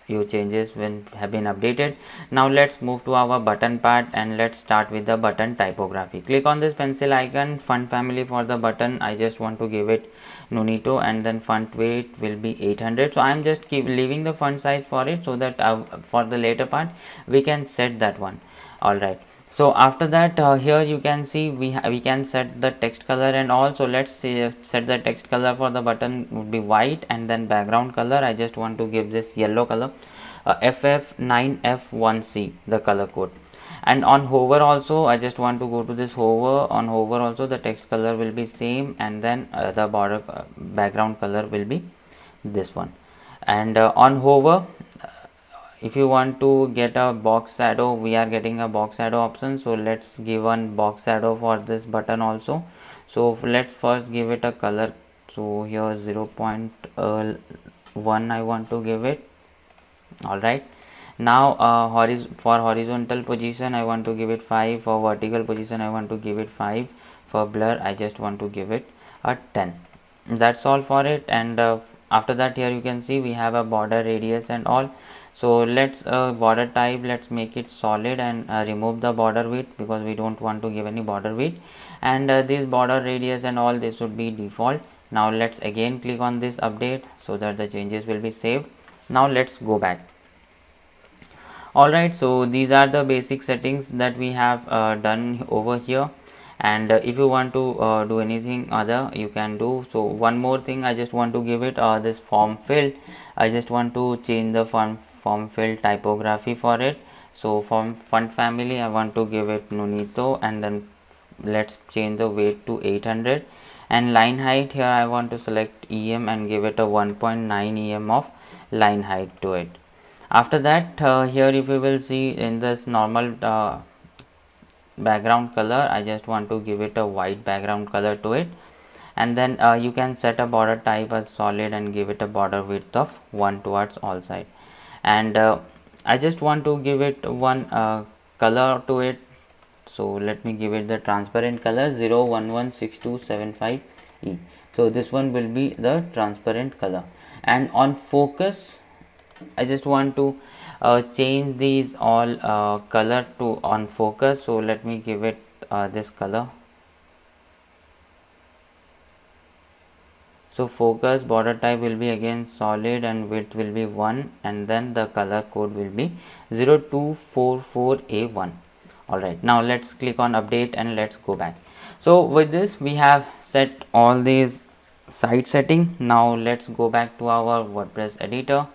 your changes have been updated. Now let's move to our button part and let's start with the button typography. Click on this pencil icon. Font family for the button I just want to give it Nunito, and then font weight will be 800. So I'm just keep leaving the font size for it so that for the later part we can set that one. Alright, so after that here you can see we can set the text color and all. So let's set the text color for the button would be white, and then background color I just want to give this yellow color, FF9F1C the color code. And on hover also I just want to go to this hover. On hover also the text color will be same, and then the border background color will be this one. And on hover, if you want to get a box shadow, we are getting a box shadow option. So let's give one box shadow for this button also. So let's first give it a color. So here 0.1 I want to give it. Alright, now for horizontal position I want to give it 5. For vertical position I want to give it 5. For blur I just want to give it a 10. That's all for it. And after that here you can see we have a border radius and all. So let's border type, let's make it solid and remove the border width because we don't want to give any border width. And this border radius and all, this should be default. Now let's again click on this update so that the changes will be saved. Now let's go back. Alright, so these are the basic settings that we have done over here. And if you want to do anything other, you can do. So one more thing I just want to give it this form field. I just want to change the form field typography for it. So from font family I want to give it Nunito, and then let's change the weight to 800. And line height here I want to select EM and give it a 1.9 EM of line height to it. After that here if you will see in this normal background color, I just want to give it a white background color to it. And then you can set a border type as solid and give it a border width of 1 towards all side. And I just want to give it one color to it, so let me give it the transparent color 011627 so this one will be the transparent color. And on focus, I just want to change these all color to on focus, so let me give it this color. So focus border type will be again solid and width will be 1, and then the color code will be 0244A1. Alright, now let's click on update and let's go back. So with this we have set all these site setting. Now let's go back to our WordPress editor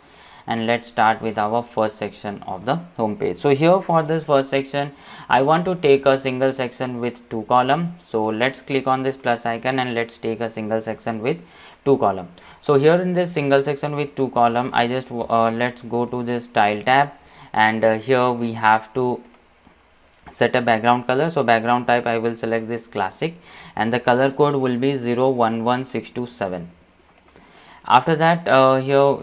and let's start with our first section of the home page. So here for this first section, I want to take a single section with 2 columns. So let's click on this plus icon and let's take a single section with 2 columns. So here in this single section with 2 columns, I just let's go to this style tab, and here we have to set a background color. So background type I will select this classic, and the color code will be 011627. After that here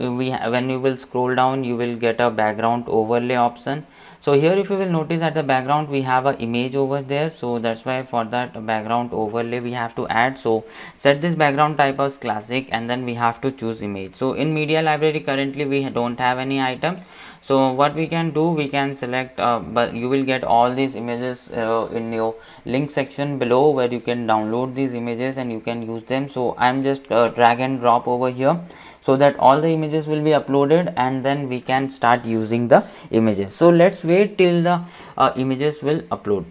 when you will scroll down, you will get a background overlay option. So here if you will notice at the background we have an image over there, so that's why for that background overlay we have to add. So set this background type as classic, and then we have to choose image. So in media library currently we don't have any items, so what we can do, we can select but you will get all these images in your link section below, where you can download these images and you can use them. So I'm just drag and drop over here, so that all the images will be uploaded and then we can start using the images. So let's wait till the images will upload.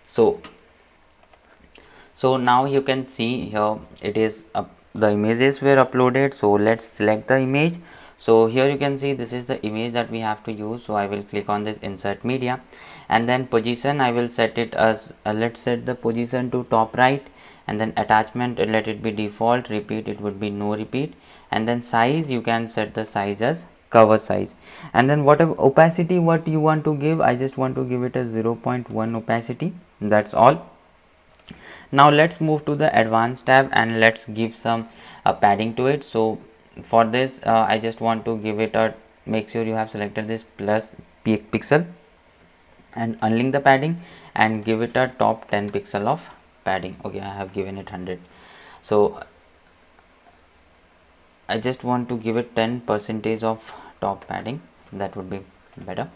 So now you can see here it is the images were uploaded. So let's select the image. So here you can see this is the image that we have to use. So I will click on this insert media, and then position I will set it as let's set the position to top right, and then attachment let it be default, repeat it would be no repeat, and then size you can set the size as cover size, and then whatever opacity what you want to give, I just want to give it a 0.1 opacity. That's all. Now let's move to the advanced tab and let's give some padding to it. So for this I just want to give it a, make sure you have selected this plus pixel and unlink the padding and give it a top 10 pixel of padding. Okay, I have given it 100. So I just want to give it 10% of top padding, that would be better.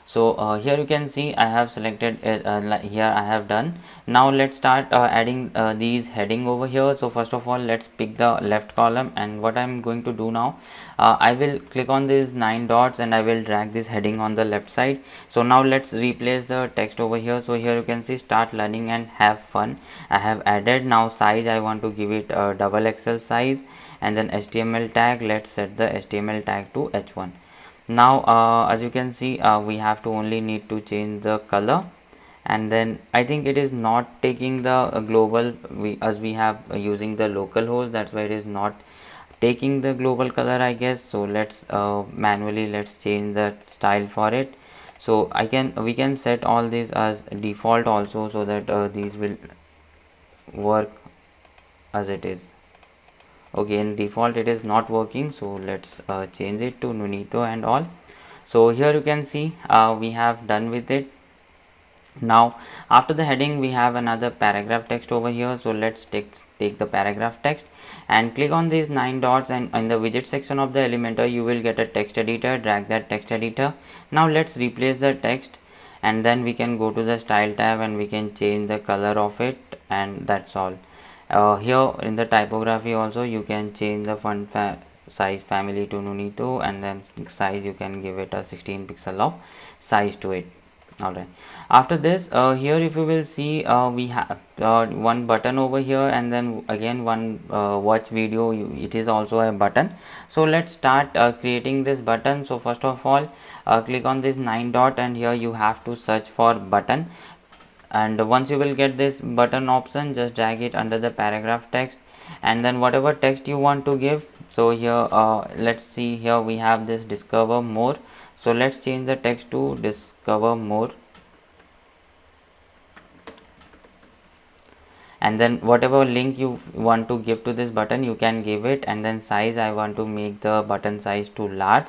So here you can see I have selected here I have done. Now let's start adding these heading over here. So first of all let's pick the left column, and what I'm going to do now, I will click on these 9 dots and I will drag this heading on the left side. So now let's replace the text over here. So here you can see start learning and have fun, I have added. Now size I want to give it a double XL size, and then HTML tag, let's set the HTML tag to H1. Now as you can see we have to only need to change the color, and then I think it is not taking the global, as we have using the local host, that's why it is not taking the global color I guess. So let's manually let's change the style for it. So we can set all these as default also, so that these will work as it is. Okay, in default it is not working, so let's change it to Nunito and all. So here you can see we have done with it. Now after the heading we have another paragraph text over here. So let's take the paragraph text and click on these 9 dots, and in the widget section of the Elementor you will get a text editor. Drag that text editor. Now let's replace the text, and then we can go to the style tab and we can change the color of it, and that's all. Here in the typography also you can change the font size family to Nunito, and then size you can give it a 16 pixel of size to it. Alright, after this here if you will see we have one button over here, and then again one watch video, it is also a button. So let's start creating this button. So first of all click on this 9 dot, and here you have to search for button, and once you will get this button option, just drag it under the paragraph text, and then whatever text you want to give. So here let's see, here we have this discover more. So let's change the text to discover more. and then whatever link you want to give to this button you can give it, and then size, I want to make the button size to large.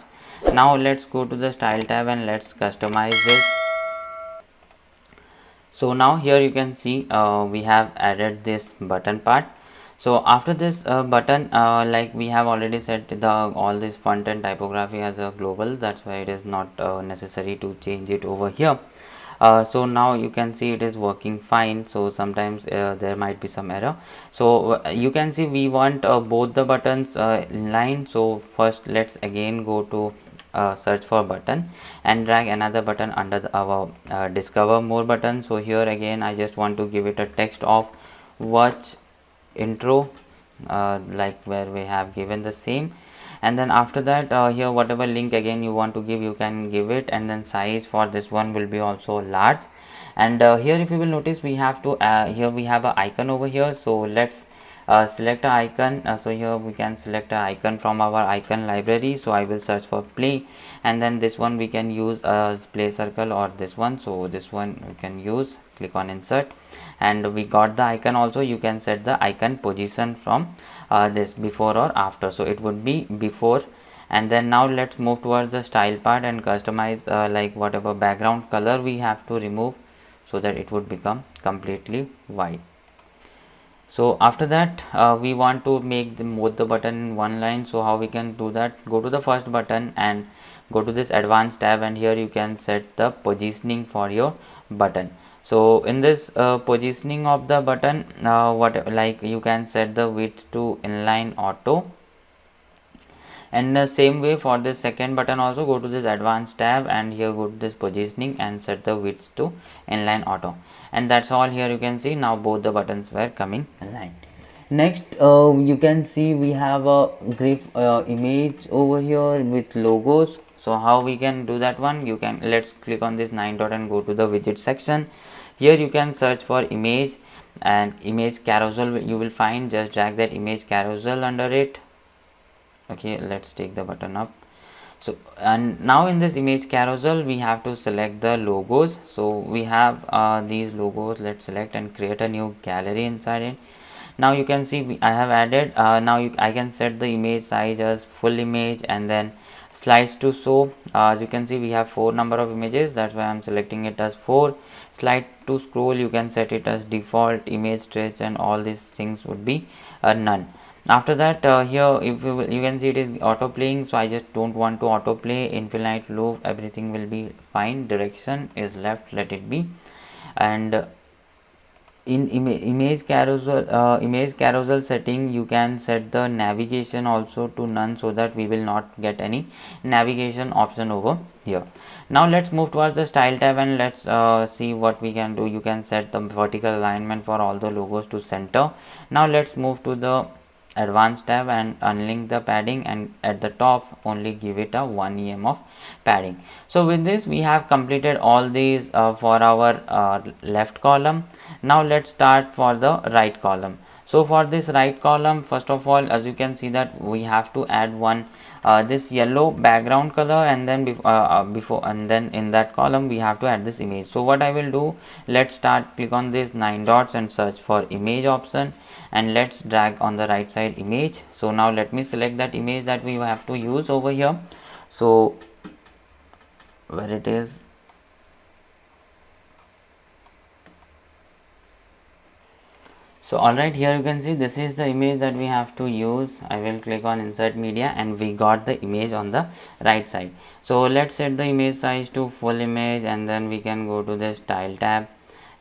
Now let's go to the style tab and let's customize this. So now here you can see we have added this button part. So after this button, like we have already set the all this font and typography as a global, that's why it is not necessary to change it over here. So now you can see it is working fine. So sometimes there might be some error. So you can see we want both the buttons in line. So first let's again go to search for button and drag another button under our discover more button. So here again I just want to give it a text of watch intro, like where we have given the same, and then after that here whatever link again you want to give you can give it, and then size for this one will be also large. And here if you will notice we have to here we have an icon over here. So let's select an icon. So here we can select an icon from our icon library. So I will search for play, and then this one we can use as play circle, or this one. So this one we can use, click on insert, and we got the icon also. You can set the icon position from this before or after. So it would be before. And then now let's move towards the style part and customize like whatever background color we have to remove, so that it would become completely white. So after that we want to make both the button in one line. So how we can do that? Go to the first button and go to this advanced tab, and here you can set the positioning for your button. So in this positioning of the button, what like you can set the width to inline auto, and the same way for this second button also go to this advanced tab and here go to this positioning and set the width to inline auto. And that's all. Here you can see now both the buttons were coming aligned. Next you can see we have a graph image over here with logos. So how we can do that one? You can, let's click on this 9 dot and go to the widget section. Here you can search for image, and image carousel you will find. Just drag that image carousel under it. Okay, let's take the button up. So and now in this image carousel we have to select the logos. So we have these logos. Let's select and create a new gallery inside it. Now you can see I have added now I can set the image size as full image, and then slides to show. As you can see we have 4 number of images, that's why I'm selecting it as 4. Slide to scroll you can set it as default, image stretch, and all these things would be none. After that here if you can see it is auto playing, so I just don't want to auto play. Infinite loop, everything will be fine. Direction is left, let it be. And in image carousel setting you can set the navigation also to none, so that we will not get any navigation option over here. Now let's move towards the style tab and let's see what we can do. You can set the vertical alignment for all the logos to center. Now let's move to the advanced tab and unlink the padding, and at the top only give it a 1 em of padding. So with this we have completed all these for our left column. Now let's start for the right column. So for this right column, first of all, as you can see that we have to add one this yellow background color, and then before and then in that column we have to add this image. So what I will do, let's start, click on this 9 dots and search for image option, and let's drag on the right side image. So now let me select that image that we have to use over here. So where it is, so alright, here you can see this is the image that we have to use. I will click on insert media and we got the image on the right side. So let's set the image size to full image, and then we can go to the style tab,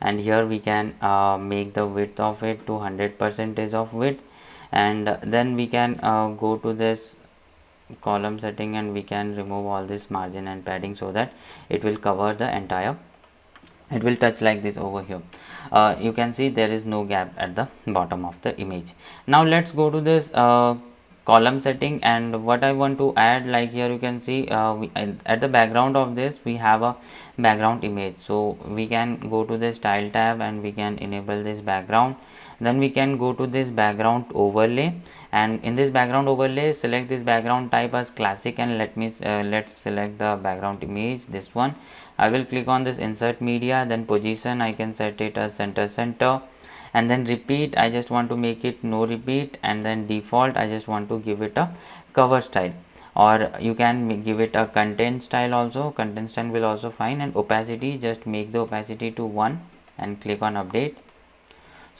and here we can make the width of it to 100% of width, and then we can go to this column setting and we can remove all this margin and padding, so that it will cover the entire, it will touch like this over here. You can see there is no gap at the bottom of the image. Now let's go to this column setting, and what I want to add, like here you can see at the background of this we have a background image. So we can go to the style tab and we can enable this background. Then we can go to this background overlay, and in this background overlay select this background type as classic, and let's select the background image, this one. I will click on this insert media, then position I can set it as center, and then repeat I just want to make it no repeat, and then default I just want to give it a cover style, or you can give it a content style also. Content style will also fine. And opacity, just make the opacity to 1 and click on update.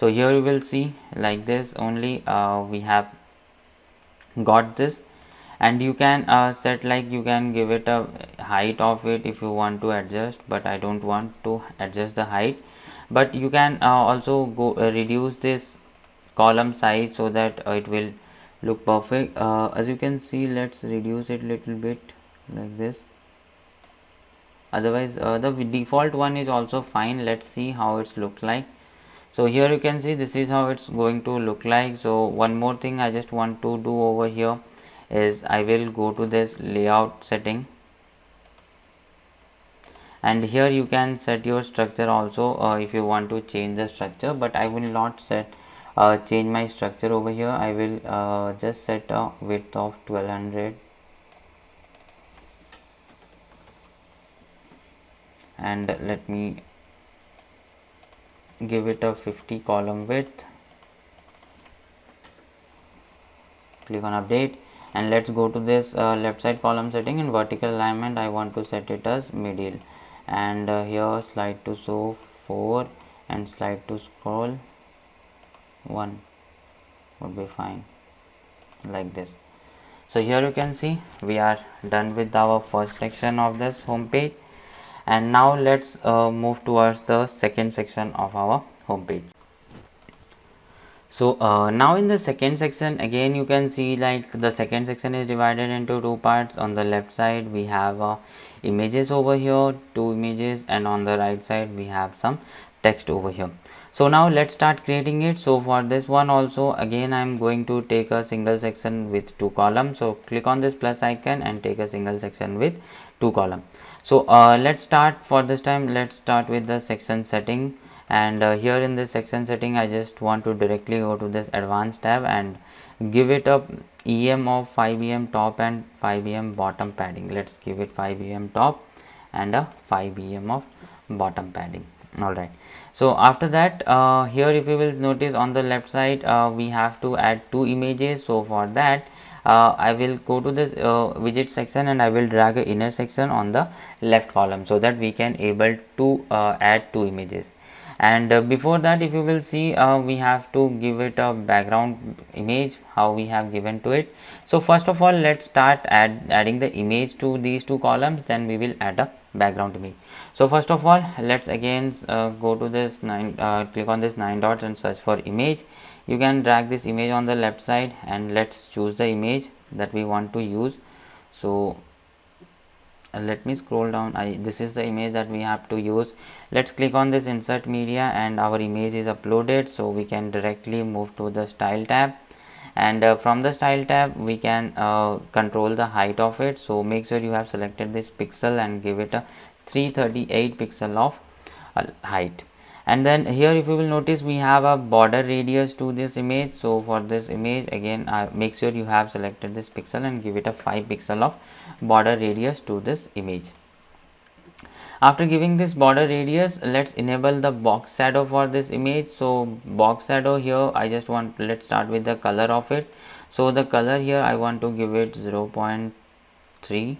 So here you will see like this only we have got this. And you can set, like you can give it a height of it if you want to adjust, but I don't want to adjust the height. But you can also go reduce this column size so that it will look perfect. As you can see, let's reduce it little bit like this. Otherwise the default one is also fine. Let's see how it's look like. So here you can see this is how it's going to look like. So one more thing I just want to do over here is I will go to this layout setting, and here you can set your structure also if you want to change the structure, but I will not set change my structure over here. I will just set a width of 1200 and let me give it a 50 column width. Click on update, and let's go to this left side column setting. and vertical alignment I want to set it as middle, and here slide to show 4 and slide to scroll 1 would be fine, like this. So here you can see we are done with our first section of this home page, and now let's move towards the second section of our home page. So now in the second section, again you can see like the second section is divided into two parts. On the left side we have images over here, 2 images, and on the right side we have some text over here. So now let's start creating it. So for this one also, again I am going to take a single section with 2 columns. So click on this plus icon and take a single section with 2 columns. So let's start. For this time let's start with the section setting, and here in this section setting I just want to directly go to this advanced tab and give it a em of 5 em top and 5 em bottom padding. Let's give it 5 em top and a 5 em of bottom padding. Alright, so after that here if you will notice on the left side we have to add 2 images. So for that I will go to this widget section and I will drag a inner section on the left column so that we can able to add 2 images. And before that, if you will see we have to give it a background image, how we have given to it. So first of all let's start adding the image to these 2 columns, then we will add a background image. So first of all let's again go to this click on this 9 dots and search for image. You can drag this image on the left side and let's choose the image that we want to use. So let me scroll down. This is the image that we have to use. Let's click on this insert media and our image is uploaded, so we can directly move to the style tab, and from the style tab we can control the height of it. So make sure you have selected this pixel and give it a 338 pixel of height. And then here if you will notice we have a border radius to this image. So for this image again make sure you have selected this pixel and give it a 5 pixel of border radius to this image. After giving this border radius, let's enable the box shadow for this image. So box shadow here I just want, let's start with the color of it. So the color here I want to give it 0.3,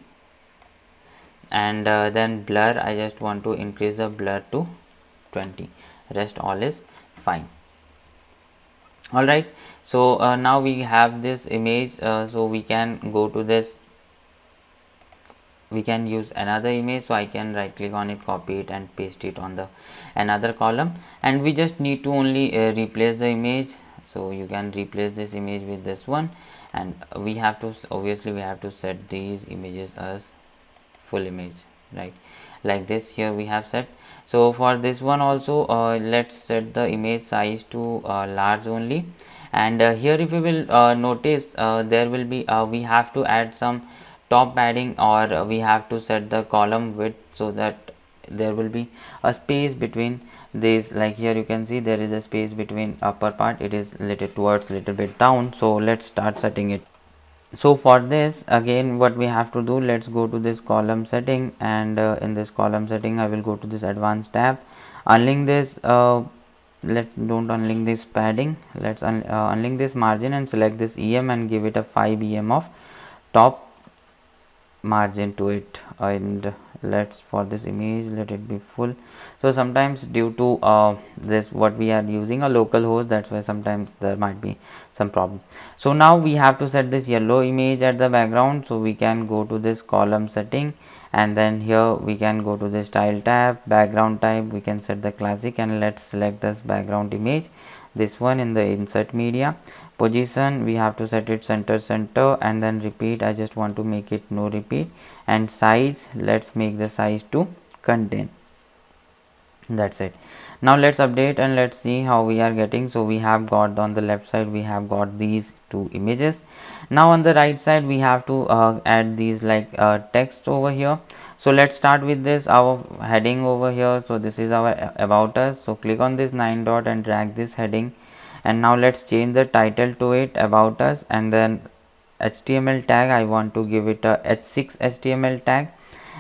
and then blur I just want to increase the blur to 20. Rest all is fine. Alright, so now we have this image, so we can go to this, we can use another image. So I can right click on it, copy it and paste it on the another column, and we just need to only replace the image. So you can replace this image with this one, and we have to obviously we have to set these images as full image, right, like this. Here we have set. So for this one also let's set the image size to large only, and here if you will notice there will be we have to add some top padding, or we have to set the column width so that there will be a space between these. Like here you can see there is a space between upper part, it is little towards little bit down. So let's start setting it. So for this again what we have to do, let's go to this column setting, and in this column setting I will go to this advanced tab, unlink this don't unlink this padding, let's unlink this margin and select this EM and give it a 5 EM of top margin to it. And let's, for this image, let it be full. So sometimes due to this what we are using a local host, that's why sometimes there might be some problem. So now we have to set this yellow image at the background, so we can go to this column setting, and then here we can go to the style tab, background type, we can set the classic, and let's select this background image, this one in the insert media. Position, we have to set it center, and then repeat, I just want to make it no repeat. And size, let's make the size to contain. That's it. Now let's update and let's see how we are getting. So we have got on the left side, we have got these two images. Now on the right side we have to add these like text over here. So let's start with this, our heading over here. So this is our about us. So click on this 9 dot and drag this heading, and now let's change the title to it, about us, and then HTML tag, I want to give it a h6 HTML tag,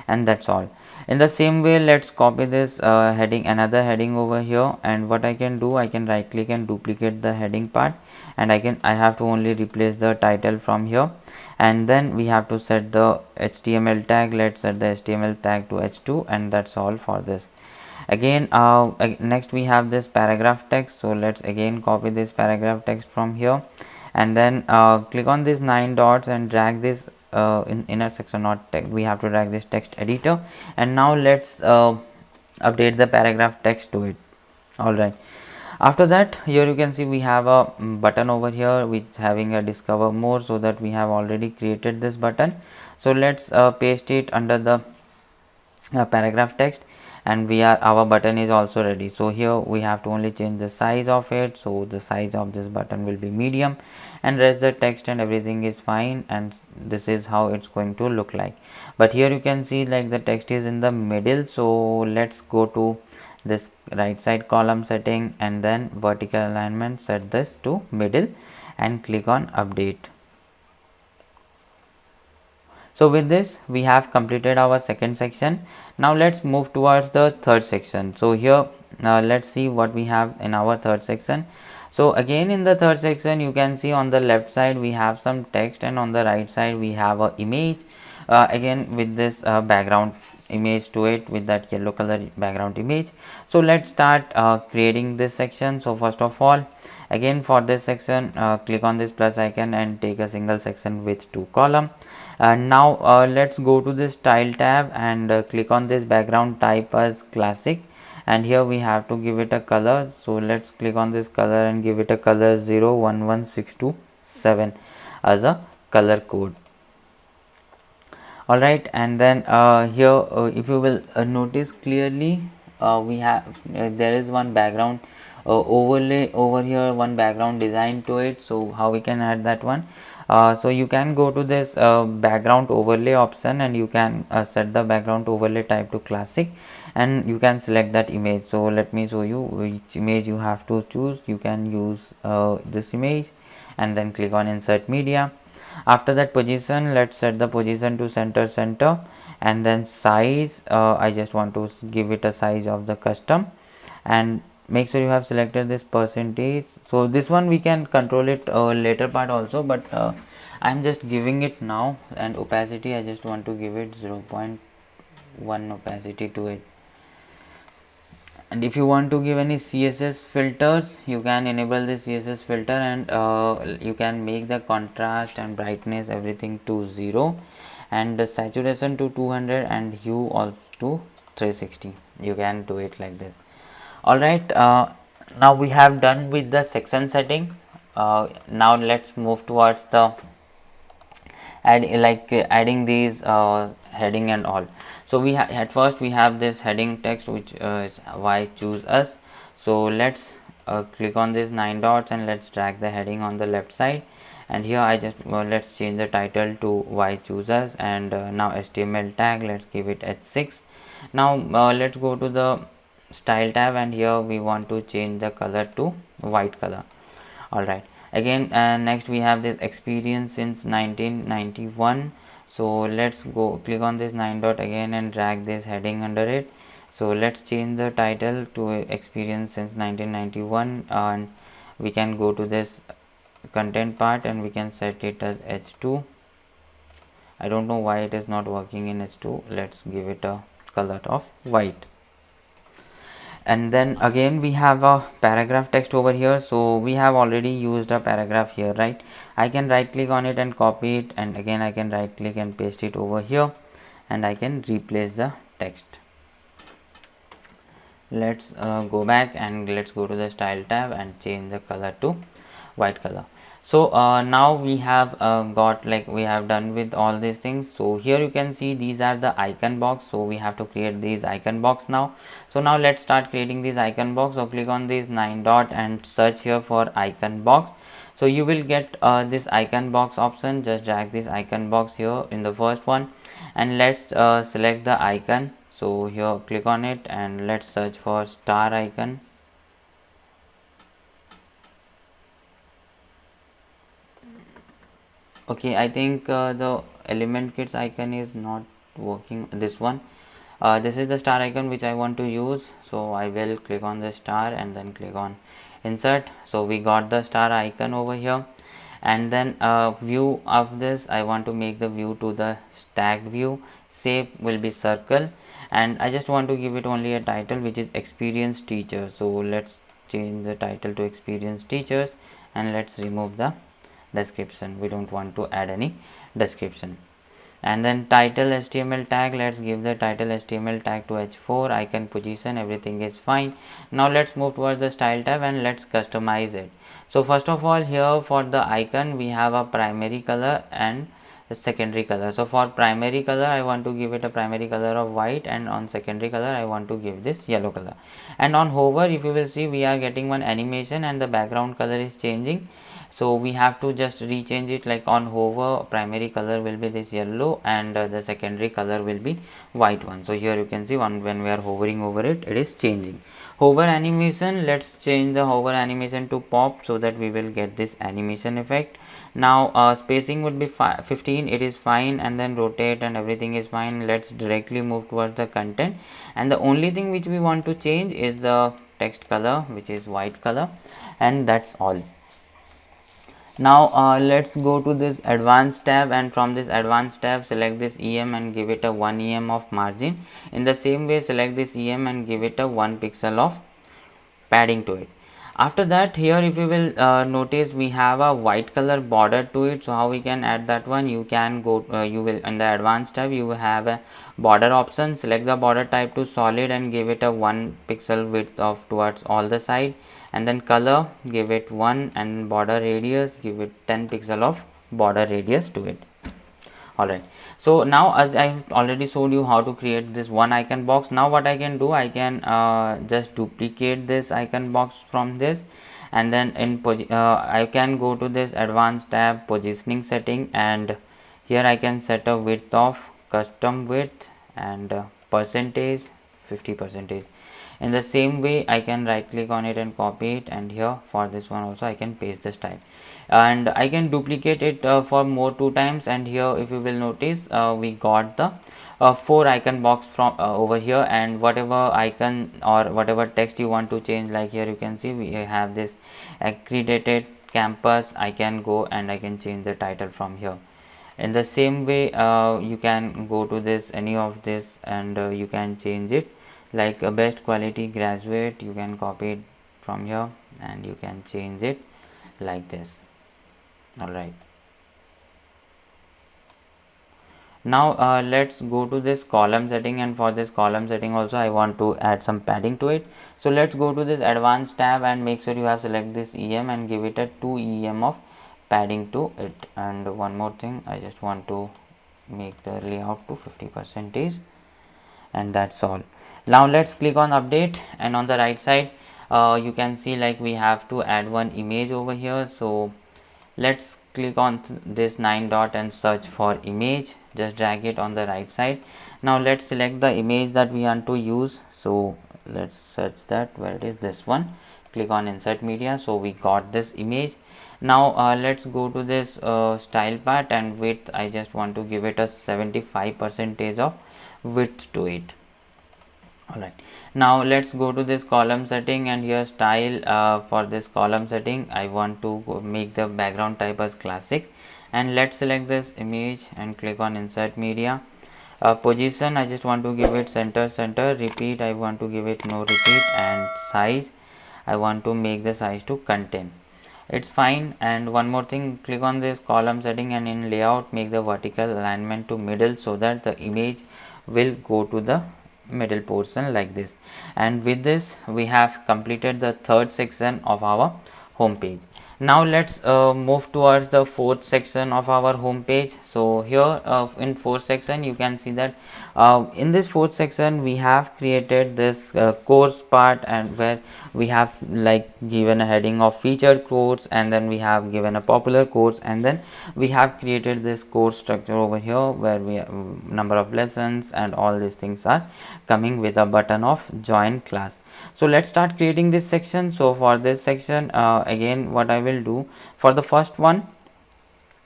and that's all. In the same way, let's copy this heading, another heading over here, and what I can do, I can right click and duplicate the heading part, and I have to only replace the title from here, and then we have to set the HTML tag. Let's set the HTML tag to h2, and that's all for this. Again, next we have this paragraph text. So let's again copy this paragraph text from here, and then click on these 9 dots and drag this in inner section, not text, we have to drag this text editor, and now let's update the paragraph text to it. All right, after that, here you can see we have a button over here which is having a discover more, so that we have already created this button. So let's paste it under the paragraph text, and our button is also ready. So here we have to only change the size of it. So the size of this button will be medium, and rest the text and everything is fine, and this is how it's going to look like. But here you can see like the text is in the middle. So let's go to this right side column setting, and then vertical alignment, set this to middle, and click on update. So with this we have completed our second section. Now let's move towards the third section. So here let's see what we have in our third section. So again, in the third section you can see on the left side we have some text, and on the right side we have a image, again with this background image to it, with that yellow color background image. So let's start creating this section. So first of all, again for this section, click on this plus icon and take a single section with 2 columns. Now let's go to this style tab and click on this background type as classic, and here we have to give it a color. So let's click on this color and give it a color 011627 as a color code. All right, and then here if you will notice clearly, we have there is one background overlay over here, one background design to it. So how we can add that one? So you can go to this background overlay option, and you can set the background overlay type to classic, and you can select that image. So let me show you which image you have to choose. You can use this image, and then click on insert media. After that, position, let's set the position to center, and then size, I just want to give it a size of the custom, and make sure you have selected this percentage. So this one we can control it later part also, but I'm just giving it now. And opacity, I just want to give it 0.1 opacity to it. And if you want to give any CSS filters, you can enable the CSS filter, and you can make the contrast and brightness everything to 0, and the saturation to 200, and hue also to 360. You can do it like this. All right, now we have done with the section setting. Now let's move towards the adding these heading and all. So we at first we have this heading text, which is why choose us. So let's click on this 9 dots and let's drag the heading on the left side, and here I just let's change the title to why choose us, and now HTML tag, let's give it h6. Now let's go to the style tab, and here we want to change the color to white color. All right, again next we have this experience since 1991. So let's go click on this 9 dot again and drag this heading under it. So let's change the title to experience since 1991, and we can go to this content part and we can set it as H2. I don't know why it is not working in H2. Let's give it a color of white. And then again we have a paragraph text over here. So we have already used a paragraph here, right? I can right click on it and copy it, and again I can right click and paste it over here, and I can replace the text. Let's go back and let's go to the style tab and change the color to white color. So now we have got, like, we have done with all these things. So here you can see these are the icon box. So we have to create these icon box now. So now let's start creating these icon box. So click on this 9 dot and search here for icon box. So you will get this icon box option. Just drag this icon box here in the first one, and let's select the icon. So here click on it and let's search for star icon. Okay, I think the element kits icon is not working, this one. This is the star icon which I want to use, so I will click on the star and then click on insert. So we got the star icon over here, and then view of this, I want to make the view to the stacked view. Shape will be circle, and I just want to give it only a title which is experienced teacher. So let's change the title to experienced teachers, and let's remove the description. We don't want to add any description. And then title HTML tag, let's give the title HTML tag to H4. Icon position, everything is fine. Now let's move towards the style tab and let's customize it. So first of all, here for the icon we have a primary color and a secondary color. So for primary color I want to give it a primary color of white, and on secondary color I want to give this yellow color. And on hover, if you will see, we are getting one animation and the background color is changing. So we have to just rechange it. Like on hover, primary color will be this yellow and the secondary color will be white one. So here you can see when we are hovering over it, it is changing. Hover animation, let's change the hover animation to pop so that we will get this animation effect. Now spacing would be 15, it is fine, and then rotate and everything is fine. Let's directly move towards the content, and the only thing which we want to change is the text color, which is white color, and that's all. Now let's go to this advanced tab, and from this advanced tab select this EM and give it a 1 EM of margin. In the same way, select this EM and give it a 1 pixel of padding to it. After that, here if you will notice, we have a white color border to it. So how we can add that one? You can go you will, in the advanced tab you have a border option. Select the border type to solid and give it a 1 pixel width of towards all the side, and then color give it 1, and border radius give it 10 pixel of border radius to it. Alright, so now as I already showed you how to create this one icon box, now what I can do, I can just duplicate this icon box from this, and then in I can go to this advanced tab, positioning setting, and here I can set a width of custom width and percentage 50%. In the same way, I can right click on it and copy it, and here for this one also I can paste the style, and I can duplicate it for more 2 times. And here if you will notice, we got the 4 icon box from over here, and whatever icon or whatever text you want to change, like here you can see we have this accredited campus. I can go and I can change the title from here. In the same way, you can go to this any of this, and you can change it, like a best quality graduate. You can copy it from here and you can change it like this. Alright, now let's go to this column setting, and for this column setting also I want to add some padding to it. So let's go to this advanced tab and make sure you have select this EM and give it a 2 EM of padding to it. And one more thing, I just want to make the layout to 50%, and that's all. Now let's click on update, and on the right side you can see like we have to add one image over here. So let's click on this 9 dot and search for image. Just drag it on the right side. Now let's select the image that we want to use. So let's search that, where it is, this one. Click on insert media. So we got this image. Now let's go to this style part, and width I just want to give it a 75% of width to it. Alright, now let's go to this column setting, and here style, for this column setting I want to make the background type as classic, and let's select this image and click on insert media. Position I just want to give it center, repeat I want to give it no repeat, and size I want to make the size to contain. It's fine. And one more thing, click on this column setting, and in layout make the vertical alignment to middle so that the image will go to the middle portion like this. And with this we have completed the third section of our home page. Now let's move towards the fourth section of our home page. So here in fourth section you can see that in this fourth section we have created this course part, and where we have like given a heading of featured course, and then we have given a popular course, and then we have created this course structure over here where we have number of lessons and all these things are coming with a button of join class. So let's start creating this section. So for this section again what I will do, for the first one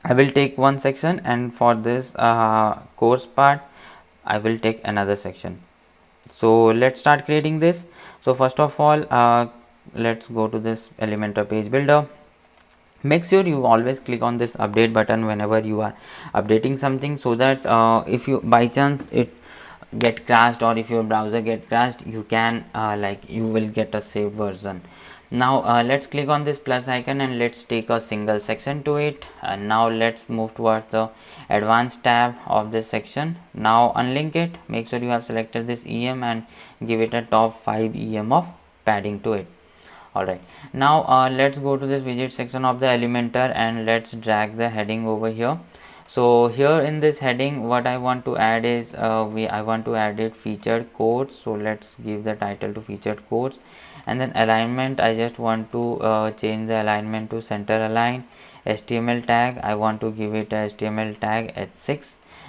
I will take one section, and for this course part I will take another section. So let's start creating this. So first of all let's go to this Elementor page builder. Make sure you always click on this update button whenever you are updating something, so that if you by chance it get crashed, or if your browser get crashed, you can like you will get a saved version. Now let's click on this plus icon, and let's take a single section to it. And now let's move towards the advanced tab of this section. Now unlink it, make sure you have selected this EM and give it a top 5 EM of padding to it. Alright, now let's go to this widget section of the Elementor, and let's drag the heading over here. So here in this heading what I want to add is I want to add it featured course. So let's give the title to featured course, and then alignment I just want to change the alignment to center align. HTML tag I want to give it a HTML tag H6,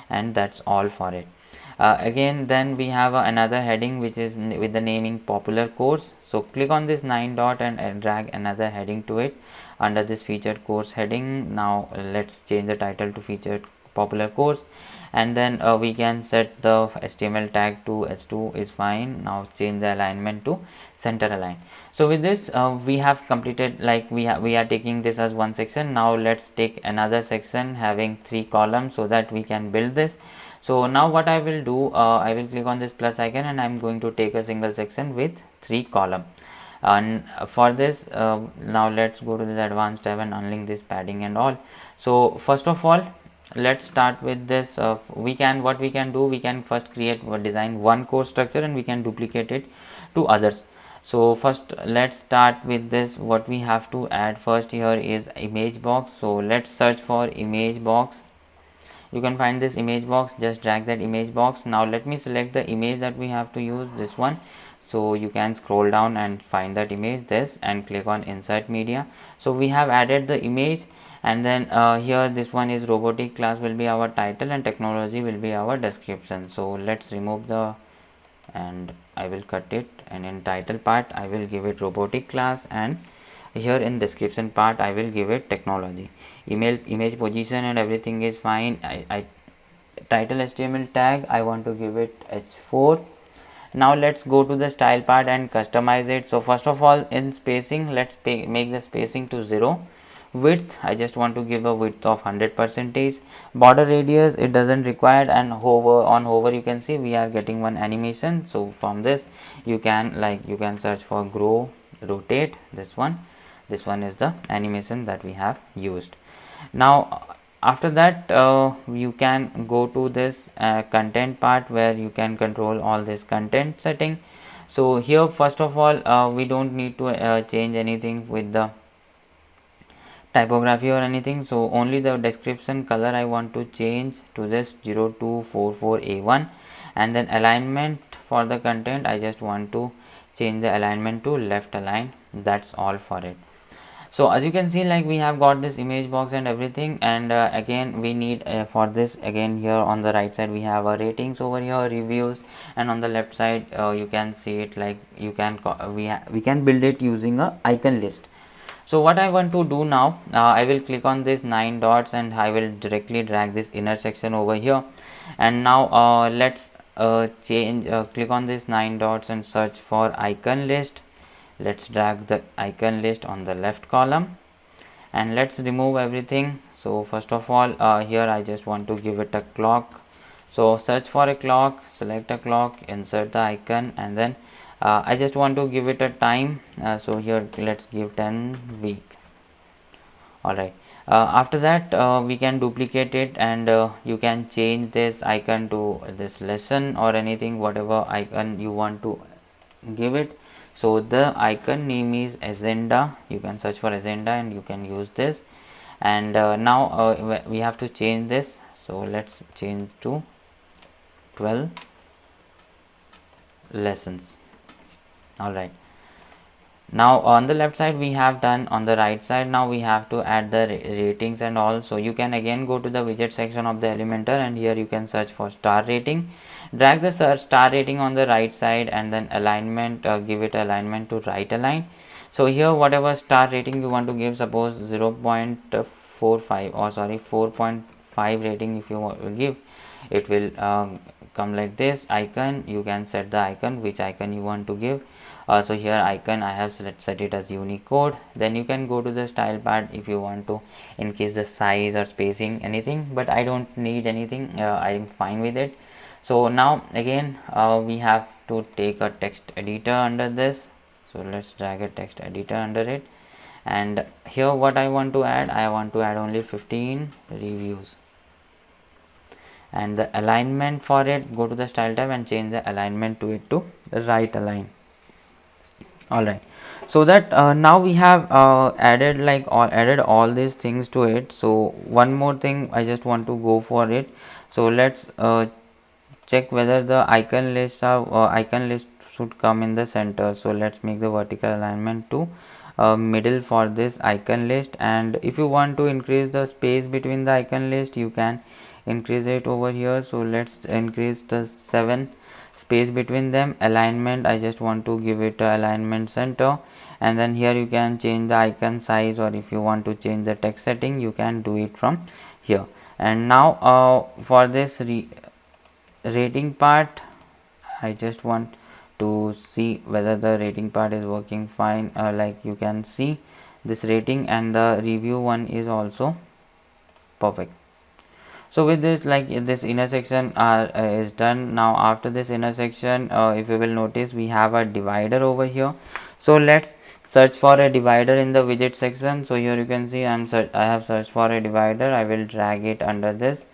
and that's all for it. Again then we have another heading which is with the naming popular course. So click on this 9 dot and drag another heading to it under this featured course heading. Now let's change the title to featured popular course, and then we can set the HTML tag to H2 is fine. Now change the alignment to center align. So with this we have completed, like we are taking this as one section. Now let's take another section having 3 columns so that we can build this. So now what I will do, I will click on this plus icon, and I am going to take a single section with 3 column. And for this now let's go to this advanced tab and unlink this padding and all. So first of all let's start with this. We can first create or design one course structure, and we can duplicate it to others. So first let's start with this. What we have to add first here is image box. So let's search for image box. You can find this image box, just drag that image box. Now let me select the image that we have to use, this one. So you can scroll down and find that image, this, and click on insert media. So we have added the image, and then here this one is robotic class will be our title, and technology will be our description. So let's remove the, and I will cut it, and in title part I will give it robotic class, and here in description part I will give it technology. Image position and everything is fine. I title HTML tag I want to give it H4. Now let's go to the style part and customize it. So first of all in spacing, let's make the spacing to 0. Width I just want to give a width of 100%. Border radius it doesn't require, and hover you can see we are getting one animation. So from this you can search for grow, rotate, this one is the animation that we have used. Now after that you can go to this content part, where you can control all this content setting. So here first of all we don't need to change anything with the typography or anything. So only the description color I want to change to this 0244A1, and then alignment for the content I just want to change the alignment to left align. That's all for it. So as you can see, like we have got this image box and everything, and again we need for this, again here on the right side we have our ratings over here, reviews, and on the left side you can see it like we can build it using a icon list. So what I want to do now, I will click on this 9 dots and I will directly drag this inner section over here, and now let's click on this 9 dots and search for icon list. Let's drag the icon list on the left column and let's remove everything. So first of all, here I just want to give it a clock. So search for a clock, select a clock, insert the icon, and then I just want to give it a time. So here let's give 10 week. Alright, after that we can duplicate it, and you can change this icon to this lesson or anything, whatever icon you want to give it. So the icon name is agenda. You can search for agenda and you can use this. And now we have to change this. So let's change to 12 lessons. Alright, now on the left side we have done. On the right side now we have to add the ratings and all. So you can again go to the widget section of the Elementor, and here you can search for star rating. Drag the search star rating on the right side, and then alignment, give it alignment to right align. So here whatever star rating you want to give, suppose 0.45 or sorry 4.5 rating if you want to give, it will come like this icon. You can set the icon, which icon you want to give. So here icon I have set it as Unicode. Then you can go to the style part if you want to increase the size or spacing, anything, but I don't need anything. I'm fine with it. So now again we have to take a text editor under this. So let's drag a text editor under it, and here what I want to add, I want to add only 15 reviews. And the alignment for it, go to the style tab and change the alignment to it to the right align. Alright, so that now we have added all these things to it. So one more thing I just want to go for it. So let's check whether the icon list should come in the center. So let's make the vertical alignment to middle for this icon list, and if you want to increase the space between the icon list, you can increase it over here. So let's increase the 7 space between them. Alignment, I just want to give it a alignment center, and then here you can change the icon size, or if you want to change the text setting, you can do it from here. And now for this rating part, I just want to see whether the rating part is working fine. Like you can see this rating, and the review one is also perfect. So with this, like this inner section is done. Now after this inner section, if you will notice, we have a divider over here. So let's search for a divider in the widget section. So here you can see I have searched for a divider. I will drag it under this.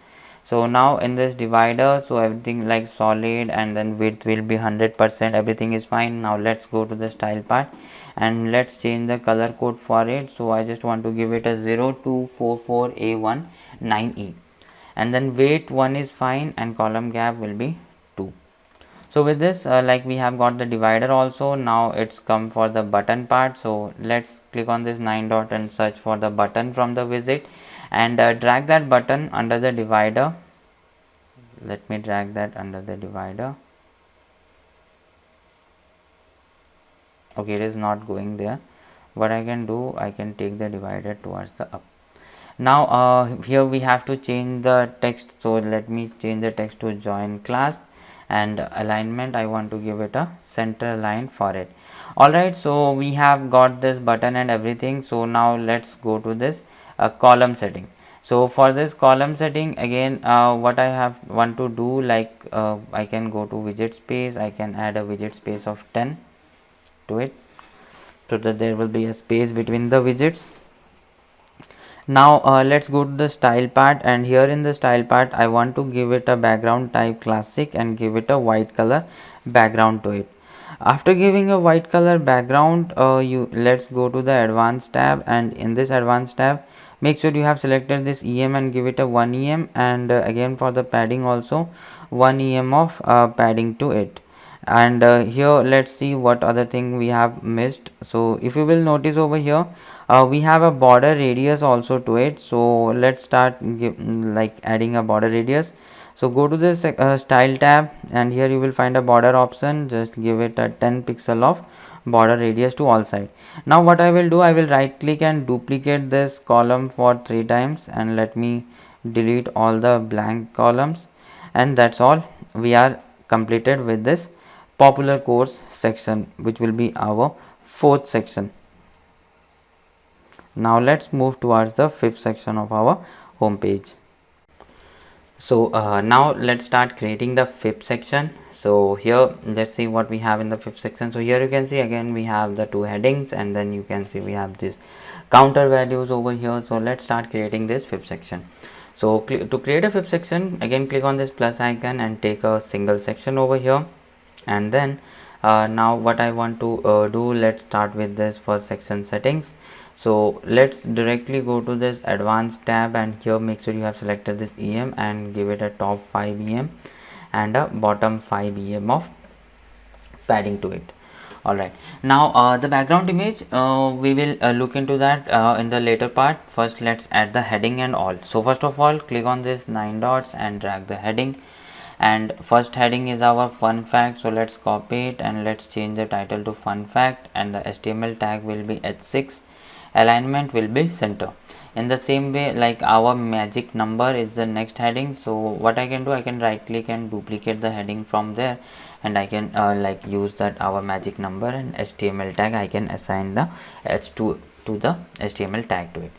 So now in this divider, so everything like solid, and then width will be 100%, everything is fine. Now let's go to the style part and let's change the color code for it. So I just want to give it a 0244A19E, and then weight 1 is fine, and column gap will be 2. So with this like we have got the divider also. Now it's come for the button part. So let's click on this 9 dot and search for the button from the widget, and drag that button under the divider. Let me drag that under the divider. Okay, it is not going there. What I can do, I can take the divider towards the up. Now here we have to change the text. So let me change the text to join class, and alignment I want to give it a center line for it. Alright, so we have got this button and everything. So now let's go to this column setting. So for this column setting, again what I want to do, like I can go to widget space. I can add a widget space of 10 to it, so that there will be a space between the widgets. Now let's go to the style part, and here in the style part I want to give it a background type classic and give it a white color background to it. After giving a white color background, let's go to the advanced tab, and in this advanced tab make sure you have selected this EM and give it a 1 EM, and again for the padding also 1 EM of padding to it. And here let's see what other thing we have missed. So if you will notice over here, we have a border radius also to it. So let's start adding a border radius. So go to this style tab, and here you will find a border option. Just give it a 10 pixel of border radius to all side. Now what I will do, I will right click and duplicate this column for 3 times, and let me delete all the blank columns, and that's all. We are completed with this popular course section, which will be our fourth section. Now let's move towards the fifth section of our home page. So now let's start creating the fifth section. So here let's see what we have in the fifth section. So here you can see again we have the two headings, and then you can see we have this counter values over here. So let's start creating this fifth section. So to create a fifth section, again click on this plus icon and take a single section over here, and then now what I want to do, let's start with this first section settings. So let's directly go to this advanced tab, and here make sure you have selected this EM and give it a top 5 EM and a bottom 5 EM of padding to it. Alright, now the background image, we will look into that in the later part. First let's add the heading and all. So first of all, click on this 9 dots and drag the heading, and first heading is our fun fact. So let's copy it and let's change the title to fun fact, and the HTML tag will be h6, alignment will be center. In the same way, like our magic number is the next heading. So what I can do, I can right click and duplicate the heading from there, and I can like use that our magic number and HTML tag. I can assign the h2 to the HTML tag to it.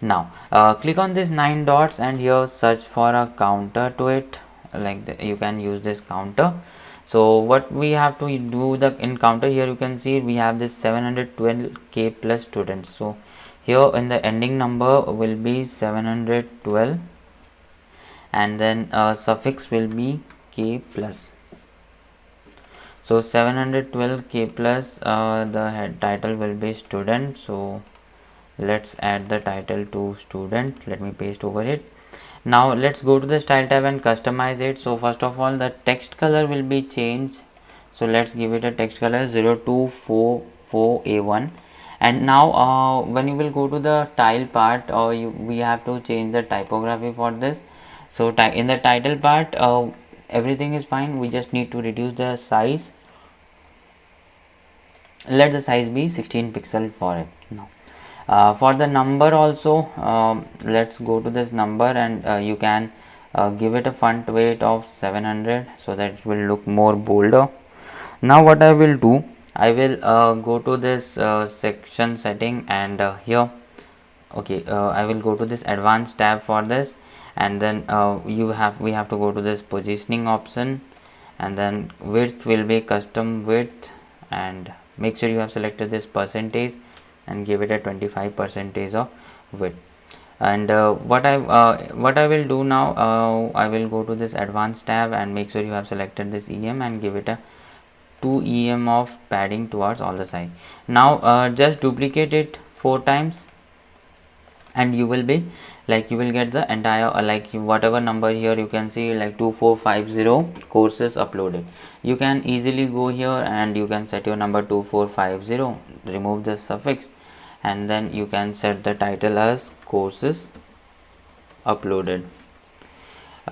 Now click on this 9 dots and here search for a counter to it, like you can use this counter. So what we have to do the in counter, here you can see we have this 712k plus students. So here in the ending number will be 712, and then suffix will be k plus. So 712k plus, the head title will be student. So let's add the title to student. Let me paste over it. Now let's go to the style tab and customize it. So first of all, the text color will be changed. So let's give it a text color 0244A1. And now when you will go to the tile part, we have to change the typography for this. So in the title part, everything is fine. We just need to reduce the size. Let the size be 16 pixel for it. Now for the number also, let's go to this number, and you can give it a font weight of 700 so that it will look more bolder. Now what I will do, I will go to this section setting, and here I will go to this advanced tab for this, and then we have to go to this positioning option, and then width will be custom width, and make sure you have selected this percentage and give it a 25% of width. And what I will do now, I will go to this advanced tab and make sure you have selected this EM and give it a 2 EM of padding towards all the side. Now just duplicate it 4 times, and you will be like, you will get the entire like whatever number here you can see, like 2450 courses uploaded. You can easily go here and you can set your number 2450, remove the suffix, and then you can set the title as courses uploaded.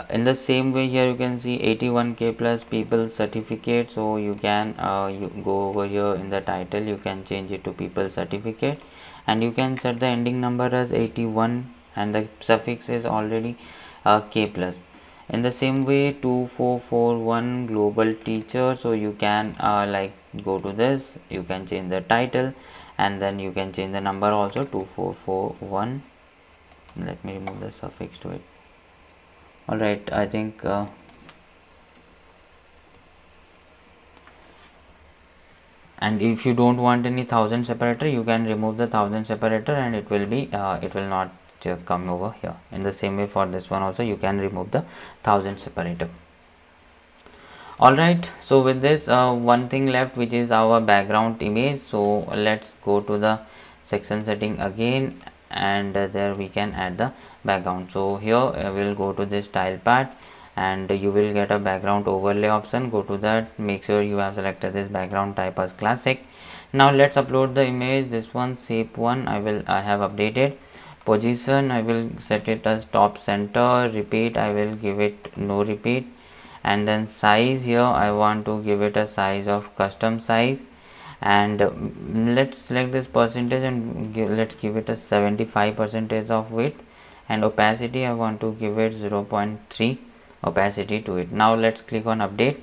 In the same way, here you can see 81k plus people certificate. So you can you go over here in the title, you can change it to people certificate, and you can set the ending number as 81, and the suffix is already k plus. In the same way, 2441 global teacher. So you can like go to this, you can change the title, and then you can change the number also 2441. Let me remove the suffix to it. Alright, I think and if you don't want any 1000 separator, you can remove the 1000 separator, and it will be it will not come over here. In the same way, for this one also you can remove the 1000 separator. Alright, so with this one thing left, which is our background image. So let's go to the section setting again, and there we can add the background. So here I will go to this style part, and you will get a background overlay option. Go to that, make sure you have selected this background type as classic. Now let's upload the image. This one, shape one, I have updated. Position, I will set it as top center. Repeat, I will give it no repeat. And then size, here I want to give it a size of custom size, and let's select this percentage and let's give it a 75% of width, and opacity I want to give it 0.3 opacity to it. Now let's click on update,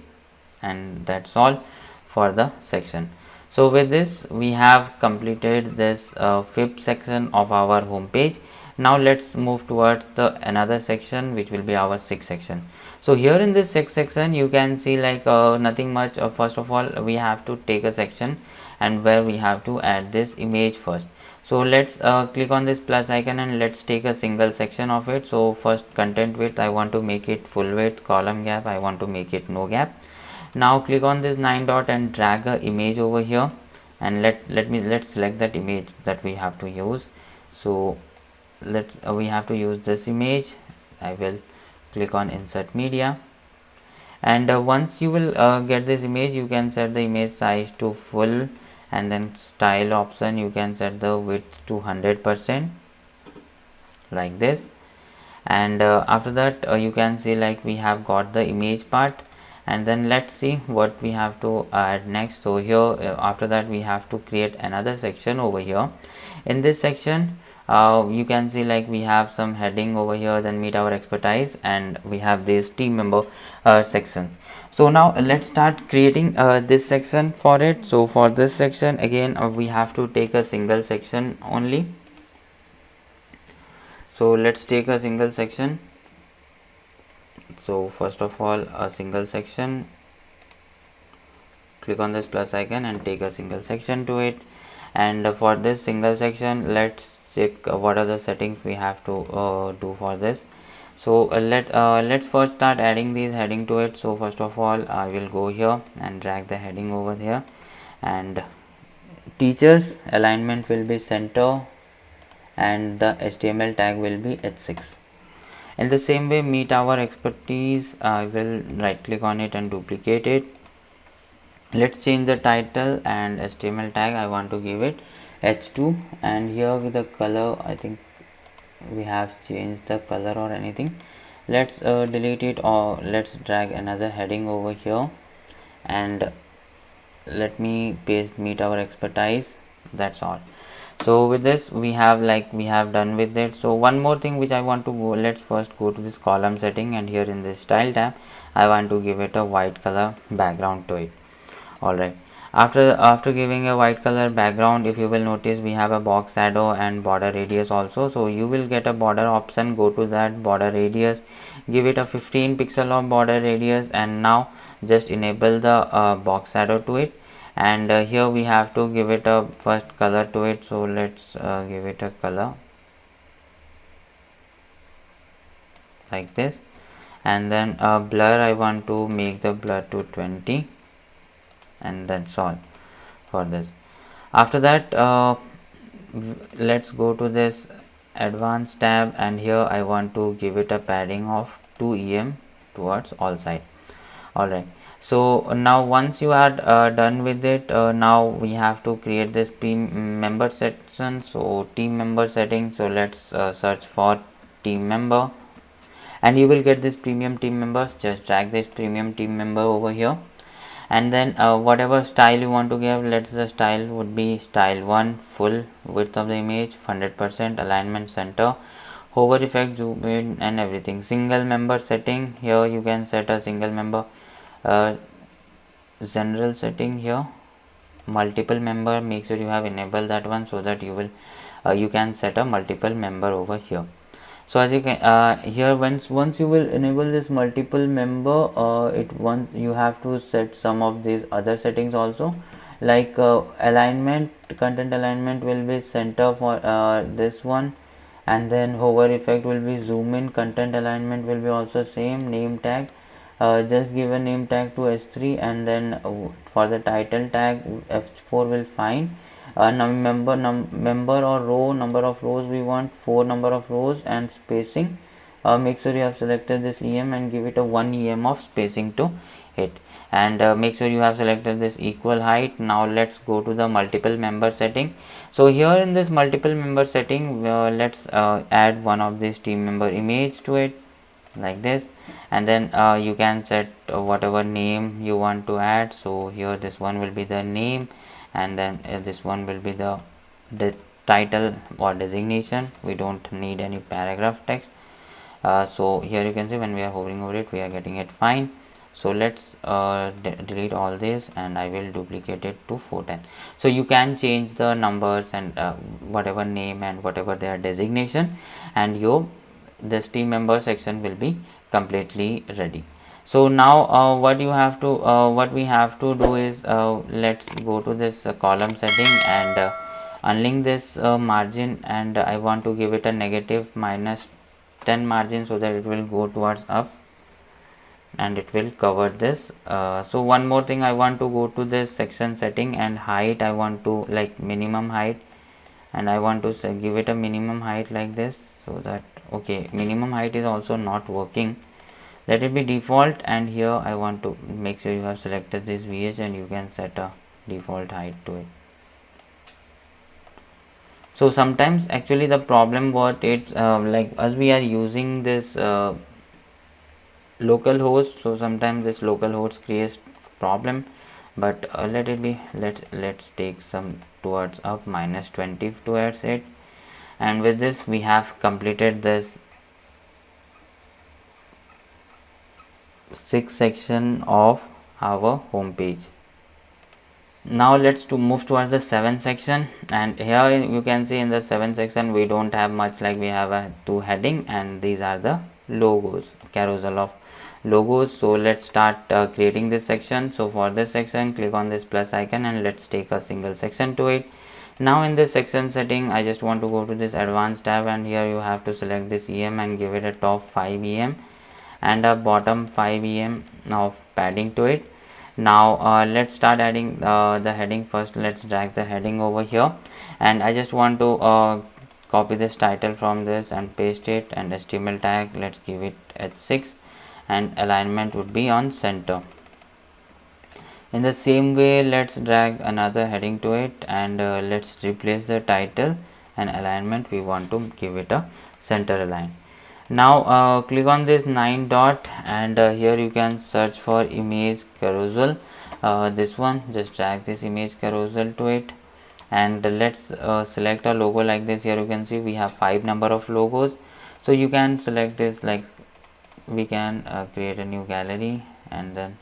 and that's all for the section. So with this we have completed this fifth section of our home page. Now let's move towards the another section, which will be our sixth section. So here in this sixth section you can see like nothing much. First of all, we have to take a section and where we have to add this image first. So let's click on this plus icon and let's take a single section of it. So first, content width, I want to make it full width. Column gap, I want to make it no gap. Now click on this 9 dot and drag a image over here, and let's select that image that we have to use. So we have to use this image. I will click on insert media, and once you will get this image, you can set the image size to full, and then style option you can set the width to 100% like this. And after that you can see like we have got the image part, and then let's see what we have to add next. So here after that we have to create another section over here. In this section you can see like we have some heading over here, then meet our expertise, and we have these team member sections. So now let's start creating this section for it. So for this section again we have to take a single section only. So let's take a single section. So first of all, a single section, click on this plus icon and take a single section to it. And for this single section, let's check what are the settings we have to do for this. So let's first start adding these heading to it. So first of all, I will go here and drag the heading over here, and teachers alignment will be center, and the HTML tag will be h6. In the same way, meet our expertise, I will right click on it and duplicate it. Let's change the title and HTML tag. I want to give it h2, and here the color, I think we have changed the color or anything. Let's delete it, or let's drag another heading over here, and let me paste meet our expertise. That's all. So with this we have done with it. So one more thing which I want to go, let's first go to this column setting, and here in this style tab I want to give it a white color background to it. Alright, after giving a white color background, if you will notice we have a box shadow and border radius also. So you will get a border option, go to that border radius, give it a 15 pixel of border radius, and now just enable the box shadow to it. And here we have to give it a first color to it. So let's give it a color like this, and then blur, I want to make the blur to 20, and that's all for this. After that let's go to this advanced tab, and here I want to give it a padding of 2 em towards all side. Alright, so now once you are done with it, now we have to create this team member section. So team member setting, so let's search for team member, and you will get this premium team members. Just drag this premium team member over here, and then whatever style you want to give, let's the style would be style 1, full width of the image, 100%, alignment center, hover effect, zoom in, and everything. Single member setting, here you can set a single member. General setting, here multiple member, make sure you have enabled that one, so that you will you can set a multiple member over here. So as you can here, once you will enable this multiple member, you have to set some of these other settings also, like alignment, content alignment will be center for this one, and then hover effect will be zoom in, content alignment will be also same, name tag, just give a name tag to h3, and then for the title tag f4 will fine. Member or row, number of rows we want 4 number of rows, and spacing, make sure you have selected this em and give it a 1 em of spacing to it, and make sure you have selected this equal height. Now let's go to the multiple member setting. So here in this multiple member setting, let's add one of this team member image to it like this, and then you can set whatever name you want to add. So here this one will be the name, and then this one will be the title or designation. We don't need any paragraph text. So here you can see when we are hovering over it, we are getting it fine. So let's delete all this, and I will duplicate it to 410. So you can change the numbers and whatever name and whatever their designation, and your this team member section will be completely ready. So now what we have to do is, let's go to this column setting and unlink this margin, and I want to give it a negative -10 margin, so that it will go towards up and it will cover this. So one more thing, I want to go to this section setting, and height I want to like minimum height, and I want to give it a minimum height like this. So that, okay, minimum height is also not working, let it be default, and here I want to make sure you have selected this VH, and you can set a default height to it. So sometimes actually the problem what it's like, as we are using this local host, so sometimes this local host creates problem, but let it be, let's take some towards up -20 towards it, and with this we have completed this 6th section of our home page. Now let's move towards the 7th section, and here you can see in the 7th section we don't have much, like we have a 2 heading, and these are the logos, carousel of logos. So let's start creating this section. So for this section, click on this plus icon and let's take a single section to it. Now in this section setting, I just want to go to this advanced tab, and here you have to select this EM and give it a top 5 EM and a bottom 5 EM of padding to it. Now let's start adding the heading. First let's drag the heading over here, and I just want to copy this title from this and paste it, and HTML tag, let's give it at 6, and alignment would be on center. In the same way, let's drag another heading to it, and let's replace the title and alignment, we want to give it a center align. Now click on this 9 dot, and here you can search for image carousel, this one, just drag this image carousel to it, and let's select a logo like this. Here you can see we have 5 number of logos, so you can select this, like we can create a new gallery, and then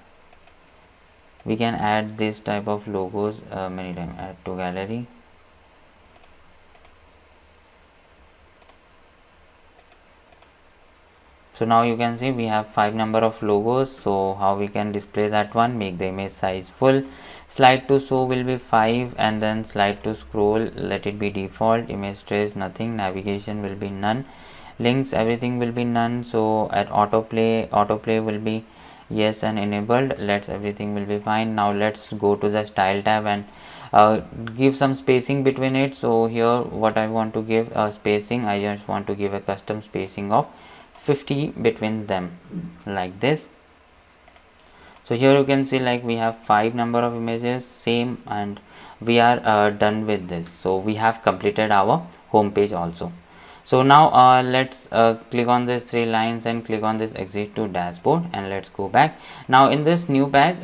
we can add this type of logos many times. Add to gallery. So now you can see we have 5 number of logos. So how we can display that one? Make the image size full, slide to show will be 5, and then slide to scroll, let it be default, image trace nothing, navigation will be none, links everything will be none. So at autoplay will be yes and enabled, let's everything will be fine. Now let's go to the style tab and give some spacing between it. So here what I want to give spacing, I just want to give a custom spacing of 50 between them like this. So here you can see like we have 5 number of images same, and we are done with this. So we have completed our home page also. So now let's click on these 3 lines and click on this exit to dashboard, and let's go back. Now in this new page,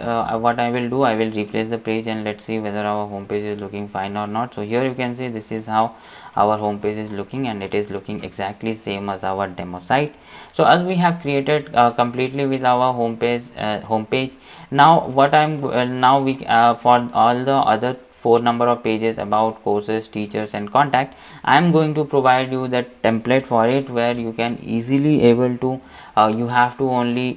what I will do, I will replace the page, and let's see whether our home page is looking fine or not. So here you can see this is how our home page is looking, and it is looking exactly same as our demo site. So as we have created completely with our home page, now what I'm now we for all the other 4 number of pages about courses, teachers and contact, I am going to provide you that template for it, where you can easily able to you have to only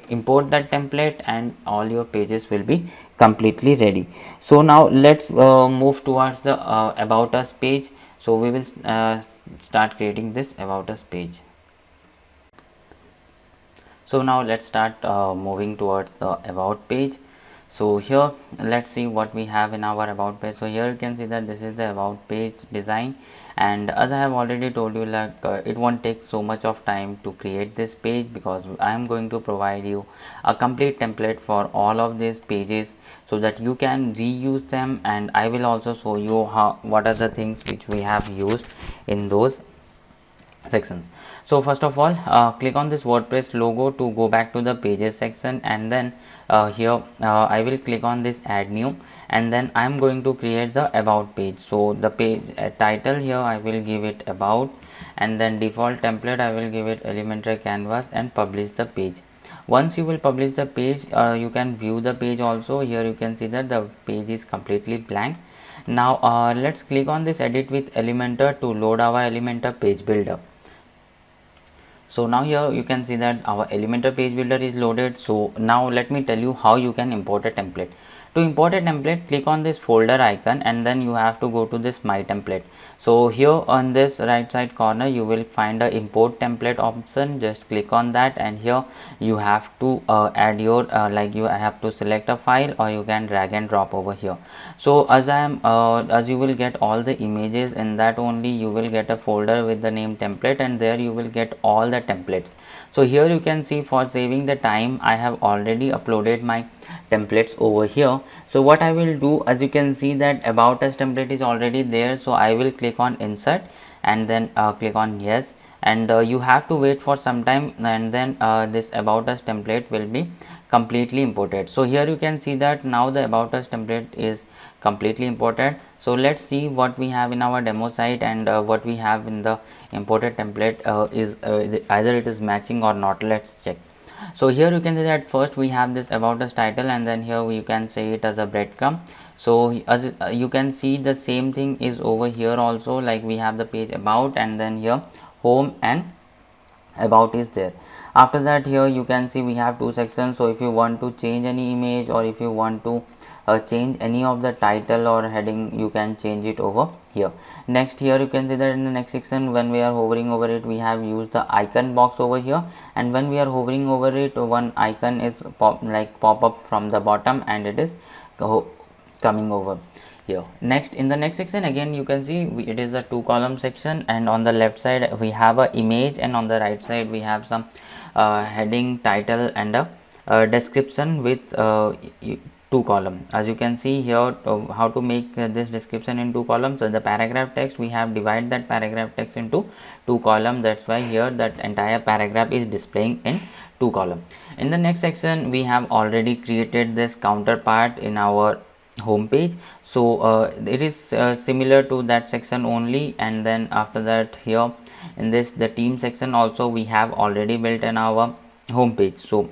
import that template, and all your pages will be completely ready. So now let's move towards the about us page. So we will start creating this about us page. So now let's start moving towards the about page. So here let's see what we have in our about page. So here you can see that this is the about page design, and as I have already told you, like it won't take so much of time to create this page, because I am going to provide you a complete template for all of these pages, so that you can reuse them, and I will also show you what are the things which we have used in those sections. So first of all, click on this WordPress logo to go back to the pages section, and then here I will click on this add new, and then I am going to create the about page. So the page title here I will give it about, and then default template I will give it elementary canvas, and publish the page. Once you will publish the page, you can view the page also. Here you can see that the page is completely blank. Now let's click on this edit with Elementor to load our Elementor page builder. So now here you can see that our Elementor page builder is loaded. So now let me tell you how you can import a template. To import a template, click on this folder icon and then you have to go to this my template. So here on this right side corner you will find a import template option. Just click on that, and here you have to add your like you have to select a file, or you can drag and drop over here. So as you will get all the images, in that only you will get a folder with the name template, and there you will get all the templates. So here you can see, for saving the time, I have already uploaded my templates over here. So what I will do, as you can see that about us template is already there, so I will click on insert and then click on yes, and you have to wait for some time, and then this about us template will be completely imported. So here you can see that now the about us template is completely imported. So let's see what we have in our demo site, and what we have in the imported template is either it is matching or not. Let's check. So here you can see that first we have this about us title, and then here you can say it as a breadcrumb. So as you can see, the same thing is over here also, like we have the page about, and then here home and about is there. After that, here you can see we have two sections. So if you want to change any image, or if you want to change any of the title or heading, you can change it over here. Next, here you can see that in the next section, when we are hovering over it, we have used the icon box over here, and when we are hovering over it, one icon is pop up from the bottom, and it is coming over here. Next, in the next section, again you can see it is a 2-column section, and on the left side we have a image, and on the right side we have some heading, title, and a description with 2 column. As you can see here, how to make this description in 2 columns. So the paragraph text, we have divided that paragraph text into 2 columns. That's why here that entire paragraph is displaying in 2 columns. In the next section, we have already created this counterpart in our home page. So it is similar to that section only, and then after that, here in this the team section also we have already built in our home page. So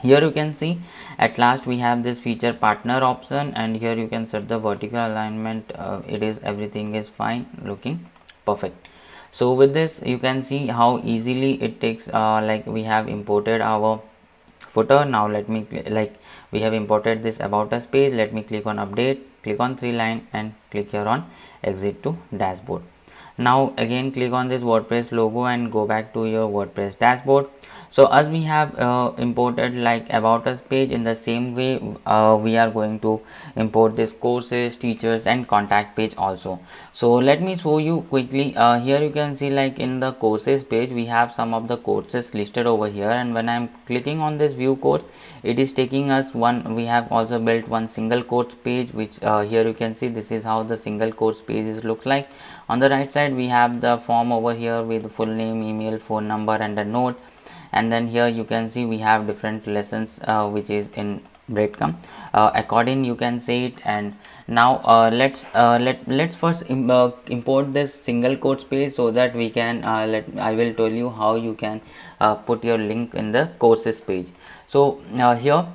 here you can see at last we have this feature partner option, and here you can set the vertical alignment. It is everything is fine, looking perfect. So with this you can see how easily it takes, like we have imported our footer. Now let me we have imported this about us page. Let me click on update, click on 3 line, and click here on exit to dashboard. Now again click on this WordPress logo and go back to your WordPress dashboard. So as we have imported like about us page, in the same way we are going to import this courses, teachers, and contact page also. So let me show you quickly. Here you can see like in the courses page we have some of the courses listed over here, and when I am clicking on this view course, it is taking us one. We have also built one single course page, which here you can see this is how the single course pages looks like. On the right side we have the form over here with full name, email, phone number, and a note. And then here you can see we have different lessons which is in breadcrumb according you can say it. And now let's first import this single course page, so that we can I will tell you how you can put your link in the courses page. So here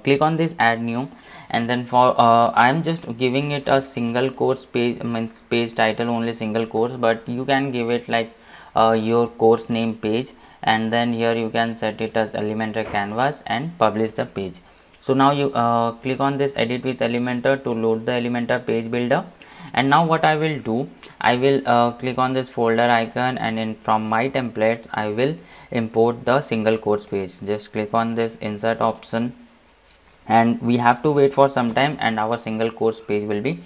click on this add new, and then for I am just giving it a single course page, means page title only single course, but you can give it like your course name page, and then here you can set it as Elementor canvas and publish the page. So now you click on this edit with Elementor to load the Elementor page builder. And now what I will do, I will click on this folder icon, and in from my templates I will import the single course page. Just click on this insert option, and we have to wait for some time, and our single course page will be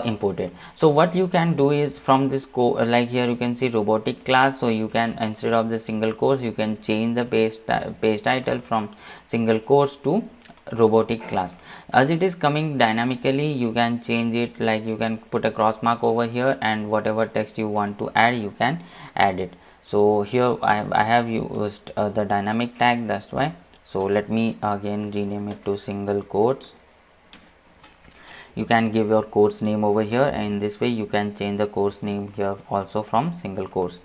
imported. So what you can do is from this like here you can see robotic class. So you can, instead of the single course, you can change the page title from single course to robotic class. As it is coming dynamically, you can change it, like you can put a cross mark over here, and whatever text you want to add, you can add it. So here I have used the dynamic tag, that's why. So let me again rename it to single quotes. You can give your course name over here, and in this way you can change the course name here also from single course.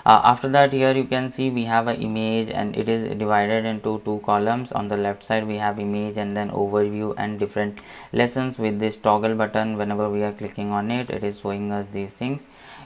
After that, here you can see we have an image, and it is divided into two columns. On the left side we have image, and then overview and different lessons. With this toggle button, whenever we are clicking on it, it is showing us these things.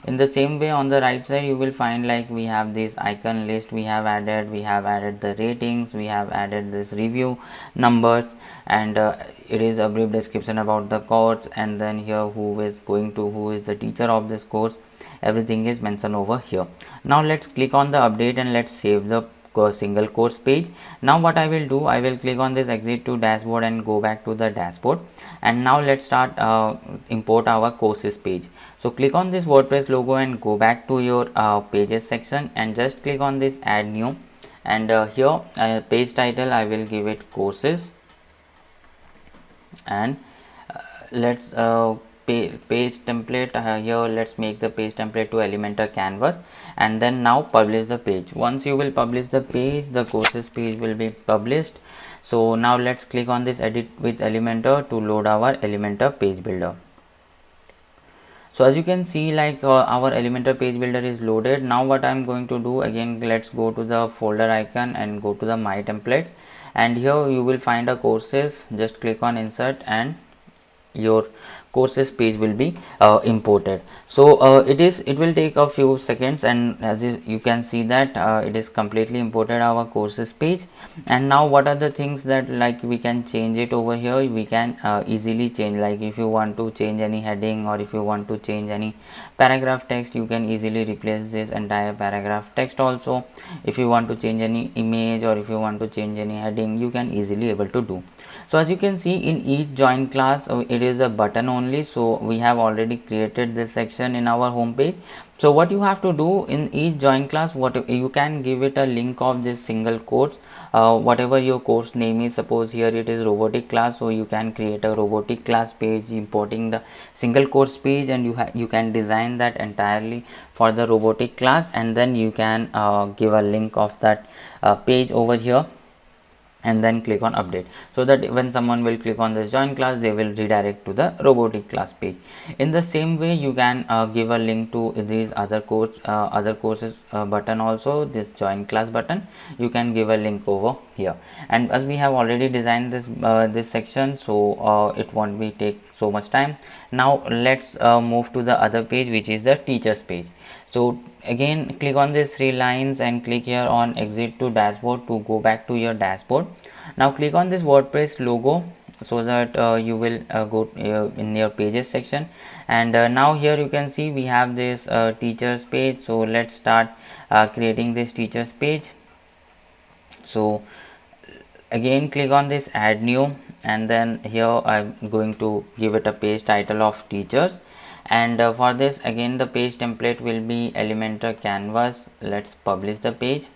In the same way, on the right side you will find like we have this icon list we have added the ratings, we have added this review numbers, and it is a brief description about the course, and then here who is the teacher of this course. Everything is mentioned over here. Now let's click on the update and let's save the single course page. Now what I will do, I will click on this exit to dashboard and go back to the dashboard, and now let's start import our courses page. So click on this WordPress logo and go back to your pages section, and just click on this add new, and here page title I will give it courses, and let's page template here let's make the page template to Elementor canvas, and then now publish the page. Once you will publish the page, the courses page will be published. So now let's click on this edit with Elementor to load our Elementor page builder. So as you can see, like our Elementor page builder is loaded. Now what I'm going to do, again let's go to the folder icon and go to the my templates, and here you will find a courses. Just click on insert, and your courses page will be imported. So it will take a few seconds, and as you can see that it is completely imported our courses page. And now what are the things that like we can change it over here? We can easily change, like if you want to change any heading, or if you want to change any paragraph text, you can easily replace this entire paragraph text. Also, if you want to change any image, or if you want to change any heading, you can easily able to do. So as you can see, in each join class it is a button only. So we have already created this section in our home page. So what you have to do, in each join class, what you can give it a link of this single course, whatever your course name is. Suppose here it is robotic class, so you can create a robotic class page importing the single course page, and you can design that entirely for the robotic class, and then you can give a link of that page over here, and then click on update, so that when someone will click on this join class, they will redirect to the robotic class page. In the same way, you can give a link to these other courses button also. This join class button, you can give a link over here. And as we have already designed this this section, so it won't be take so much time. Now let's move to the other page, which is the teachers page. So again, click on these three lines and click here on exit to dashboard to go back to your dashboard. Now click on this WordPress logo, so that you will go in your pages section, and now here you can see we have this teachers page. So let's start creating this teachers page. So again, click on this add new, and then here I'm going to give it a page title of teachers. And for this, again the page template will be Elementor canvas. Let's publish the page.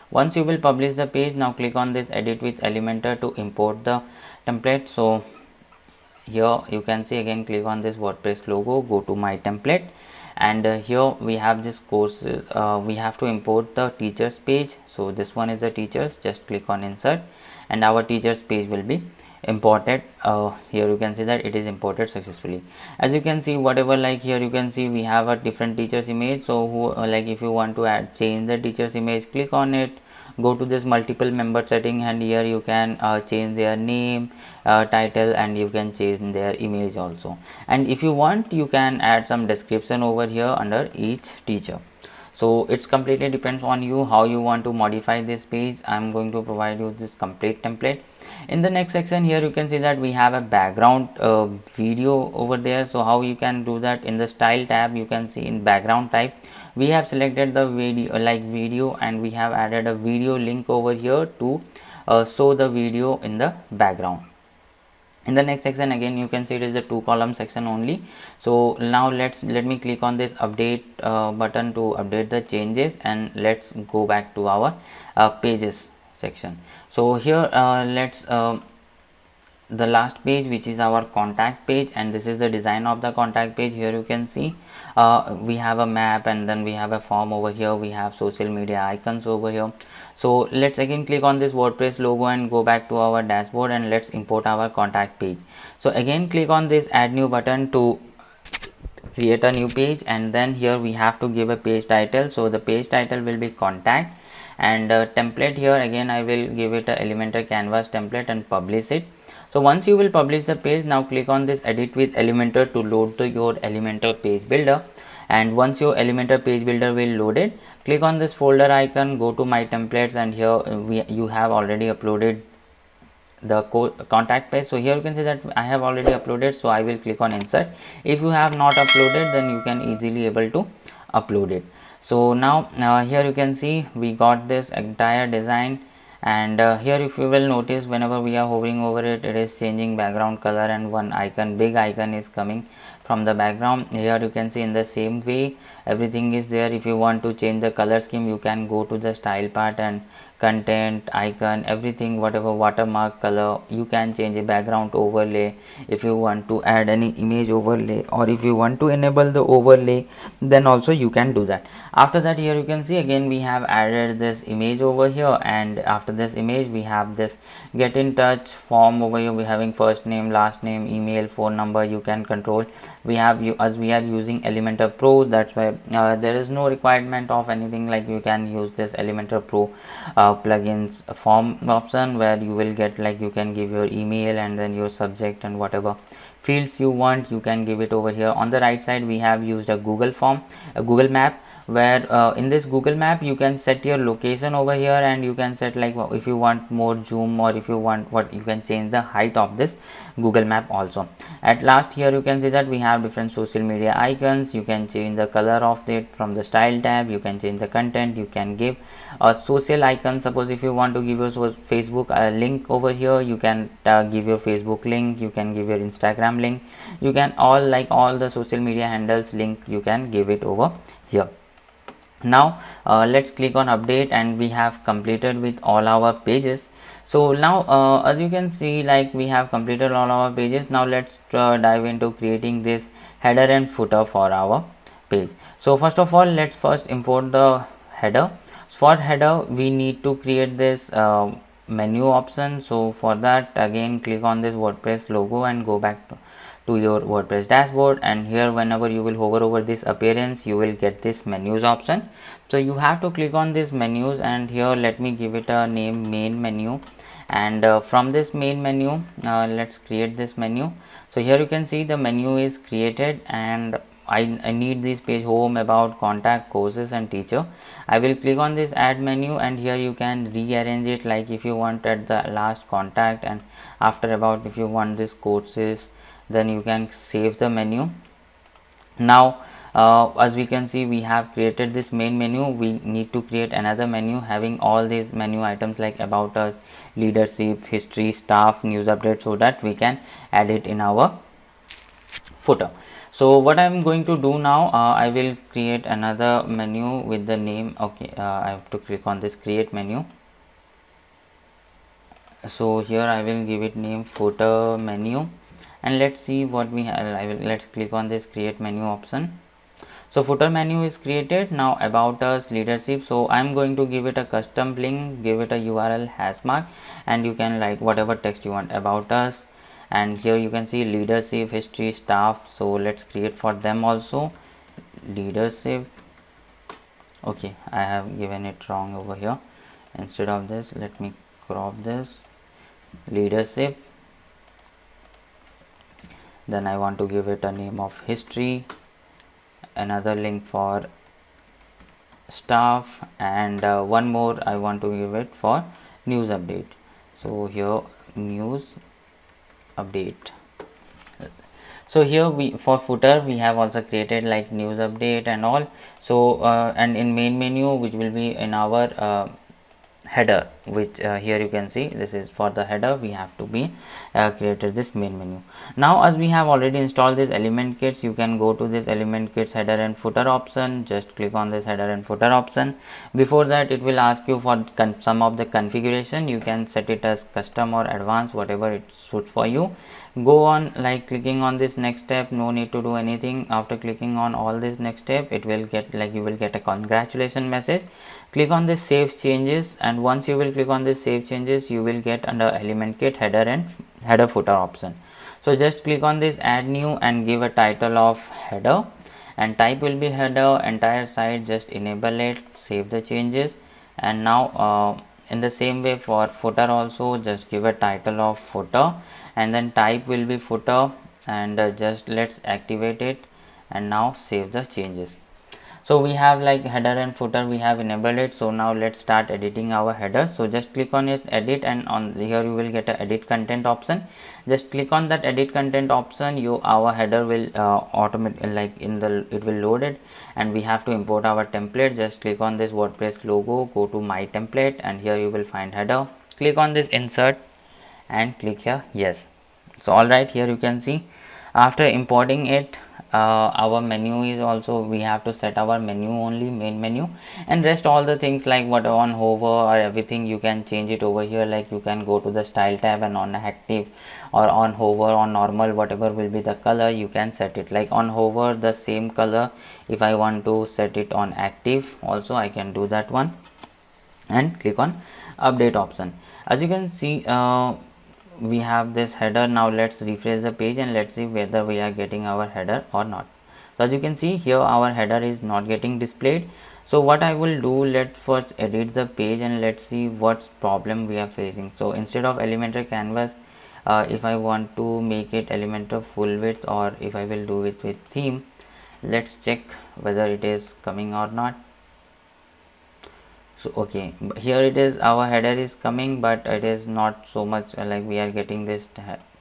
Once you will publish the page, now click on this edit with Elementor to import the template. So here you can see, again click on this WordPress logo, go to my template, and here we have this course. We have to import the teachers page. So this one is the teachers. Just click on insert, and our teachers page will be imported. Here you can see that it is imported successfully. As you can see, whatever, like here you can see we have a different teachers image. So who like if you want to change the teachers image, click on it, go to this multiple member setting, and here you can change their name, title, and you can change their image also. And if you want, you can add some description over here under each teacher. So it's completely depends on you how you want to modify this page. I'm going to provide you this complete template. In the next section, here you can see that we have a background video over there. So how you can do that, in the style tab you can see in background type we have selected the video, and we have added a video link over here to show the video in the background. In the next section, again you can see it is a 2-column section only. So now let me click on this update button to update the changes, and let's go back to our pages section. So here let's the last page, which is our contact page, and this is the design of the contact page. Here you can see we have a map, and then we have a form over here, we have social media icons over here. So let's again click on this WordPress logo and go back to our dashboard, and let's import our contact page. So again click on this add new button to create a new page, and then here we have to give a page title. So the page title will be contact, and template here again I will give it a Elementor canvas template and publish it. So once you will publish the page, now click on this edit with Elementor to load your Elementor page builder. And once your Elementor page builder will load it, click on this folder icon, go to my templates, and here you have already uploaded the contact page. So here you can see that I have already uploaded, so I will click on insert. If you have not uploaded, then you can easily able to upload it. So now here you can see we got this entire design, and here if you will notice, whenever we are hovering over it, it is changing background color, and one icon, big icon, is coming from the background. Here you can see in the same way everything is there. If you want to change the color scheme, you can go to the style part and content, icon, everything, whatever watermark color, you can change a background overlay. If you want to add any image overlay, or if you want to enable the overlay, then also you can do that. After that, here you can see again we have added this image over here, and after this image we have this get in touch form over here. We having first name, last name, email, phone number, you can control. We have as we are using Elementor Pro, that's why there is no requirement of anything, like you can use this Elementor Pro plugins form option, where you will get, like, you can give your email and then your subject and whatever fields you want, you can give it over here. On the right side we have used a Google form, a Google map, where in this Google map you can set your location over here, and you can set, like, if you want more zoom, or if you want what, you can change the height of this Google map also. At last, here you can see that we have different social media icons. You can change the color of it from the style tab, you can change the content, you can give a social icon. Suppose if you want to give your Facebook link over here, you can give your Facebook link, you can give your Instagram link, you can all the social media handles link, you can give it over here. Now let's click on update, and we have completed with all our pages. So now as you can see, like, we have completed all our pages. Now let's dive into creating this header and footer for our page. So first of all, let's first import the header. For header we need to create this menu option. So for that, again click on this WordPress logo and go back to your WordPress dashboard, and here whenever you will hover over this appearance, you will get this menus option. So you have to click on this menus, and here let me give it a name, main menu, and from this main menu let's create this menu. So here you can see the menu is created, and I need this page: home, about, contact, courses, and teacher. I will click on this add menu, and here you can rearrange it, like if you want at the last contact, and after about, if you want this courses, then you can save the menu. Now as we can see, we have created this main menu. We need to create another menu having all these menu items like about us, leadership, history, staff, news update, so that we can add it in our footer. So what I'm going to do now, I will create another menu with the name, okay, I have to click on this create menu. So here I will give it name footer menu, and let's see what we have. Let's click on this create menu option. So footer menu is created. Now about us, leadership, so I'm going to give it a custom link, give it a URL hash mark, and you can write whatever text you want about us. And here you can see leadership, history, staff, so let's create for them also leadership. Okay, I have given it wrong over here. Instead of this, let me crop this, leadership. Then I want to give it a name of history, another link for staff, and one more I want to give it for news update. So here news update. So here we, for footer, we have also created like news update and all. So and in main menu, which will be in our header, which here you can see this is for the header, we have to be created this main menu. Now as we have already installed this element kits, you can go to this element kits header and footer option, just click on this header and footer option. Before that, it will ask you for some of the configuration. You can set it as custom or advanced, whatever it suits for you. Go on like clicking on this next step, no need to do anything. After clicking on all this next step, it will get like you will get a congratulations message. Click on this save changes, and once you will click on this save changes, you will get under element kit header and header footer option. So just click on this add new and give a title of header, and type will be header. Entire site just enable it, save the changes. And now in the same way for footer also, just give a title of footer, and then type will be footer, and just let's activate it, and now save the changes. So we have like header and footer, we have enabled it. So now let's start editing our header. So just click on it, edit, and on here you will get a edit content option. Just click on that edit content option. Our header will automatically, like it will load it, and we have to import our template. Just click on this WordPress logo, go to my template, and here you will find header. Click on this insert and click here yes. So all right, here you can see after importing it, our menu is also, we have to set our menu only, main menu, and rest all the things like what on hover or everything you can change it over here. Like you can go to the style tab, and on active or on hover, on normal, whatever will be the color, you can set it. Like on hover, the same color, if I want to set it on active also, I can do that one, and click on update option. As you can see, we have this header. Now let's refresh the page and let's see whether we are getting our header or not. So as you can see here, our header is not getting displayed. So what I will do, let's first edit the page and let's see what's problem we are facing. So instead of Elementor canvas, if I want to make it Elementor full width, or if I will do it with theme, let's check whether it is coming or not. So okay, here it is, our header is coming, but it is not so much like we are getting this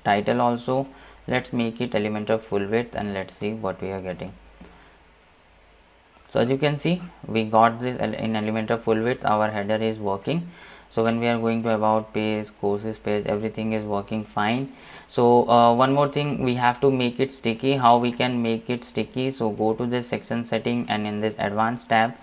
title also. Let's make it Elementor full width and let's see what we are getting. So as you can see, we got this in Elementor full width, our header is working. So when we are going to about page, courses page, everything is working fine. So one more thing, we have to make it sticky. How we can make it sticky? So go to this section setting, and in this advanced tab,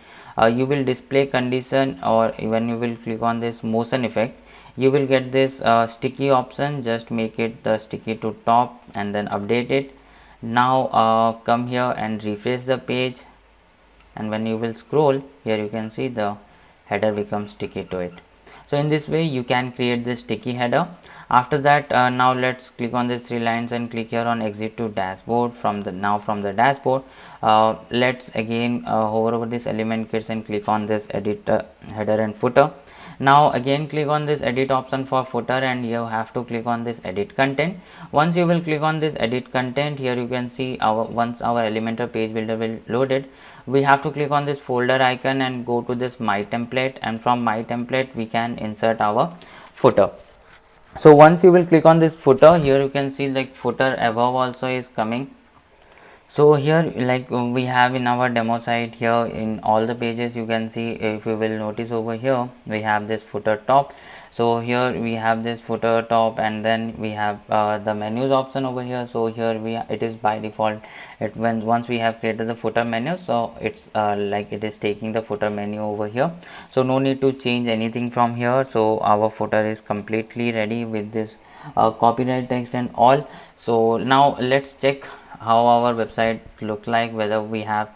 you will display condition, or even you will click on this motion effect, you will get this sticky option. Just make it the sticky to top and then update it. Now come here and refresh the page, and when you will scroll here, you can see the header becomes sticky to it. So in this way you can create this sticky header. After that, now let's click on these three lines and click here on exit to dashboard. From the dashboard, let's again hover over this element kits and click on this edit header and footer. Now again click on this edit option for footer, and you have to click on this edit content. Once you will click on this edit content, here you can see once our Elementor page builder will loaded, we have to click on this folder icon and go to this my template, and from my template we can insert our footer. So once you will click on this footer, here you can see like footer above also is coming. So here, like we have in our demo site, here in all the pages you can see, if you will notice over here, we have this footer top. So here we have this footer top, and then we have the menus option over here. So here it is by default, once we have created the footer menu, so it's like it is taking the footer menu over here. So no need to change anything from here. So our footer is completely ready with this copyright text and all. So now let's check how our website look like, whether we have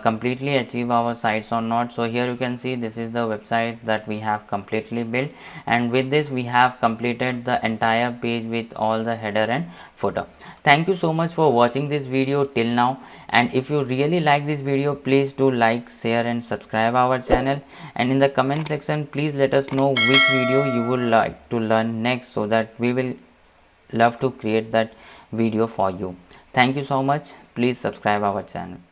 completely achieved our sites or not. So here you can see this is the website that we have completely built, and with this we have completed the entire page with all the header and footer. Thank you so much for watching this video till now, and if you really like this video, please do like, share and subscribe our channel, and in the comment section please let us know which video you would like to learn next, so that we will love to create that video for you. Thank you so much. Please subscribe our channel.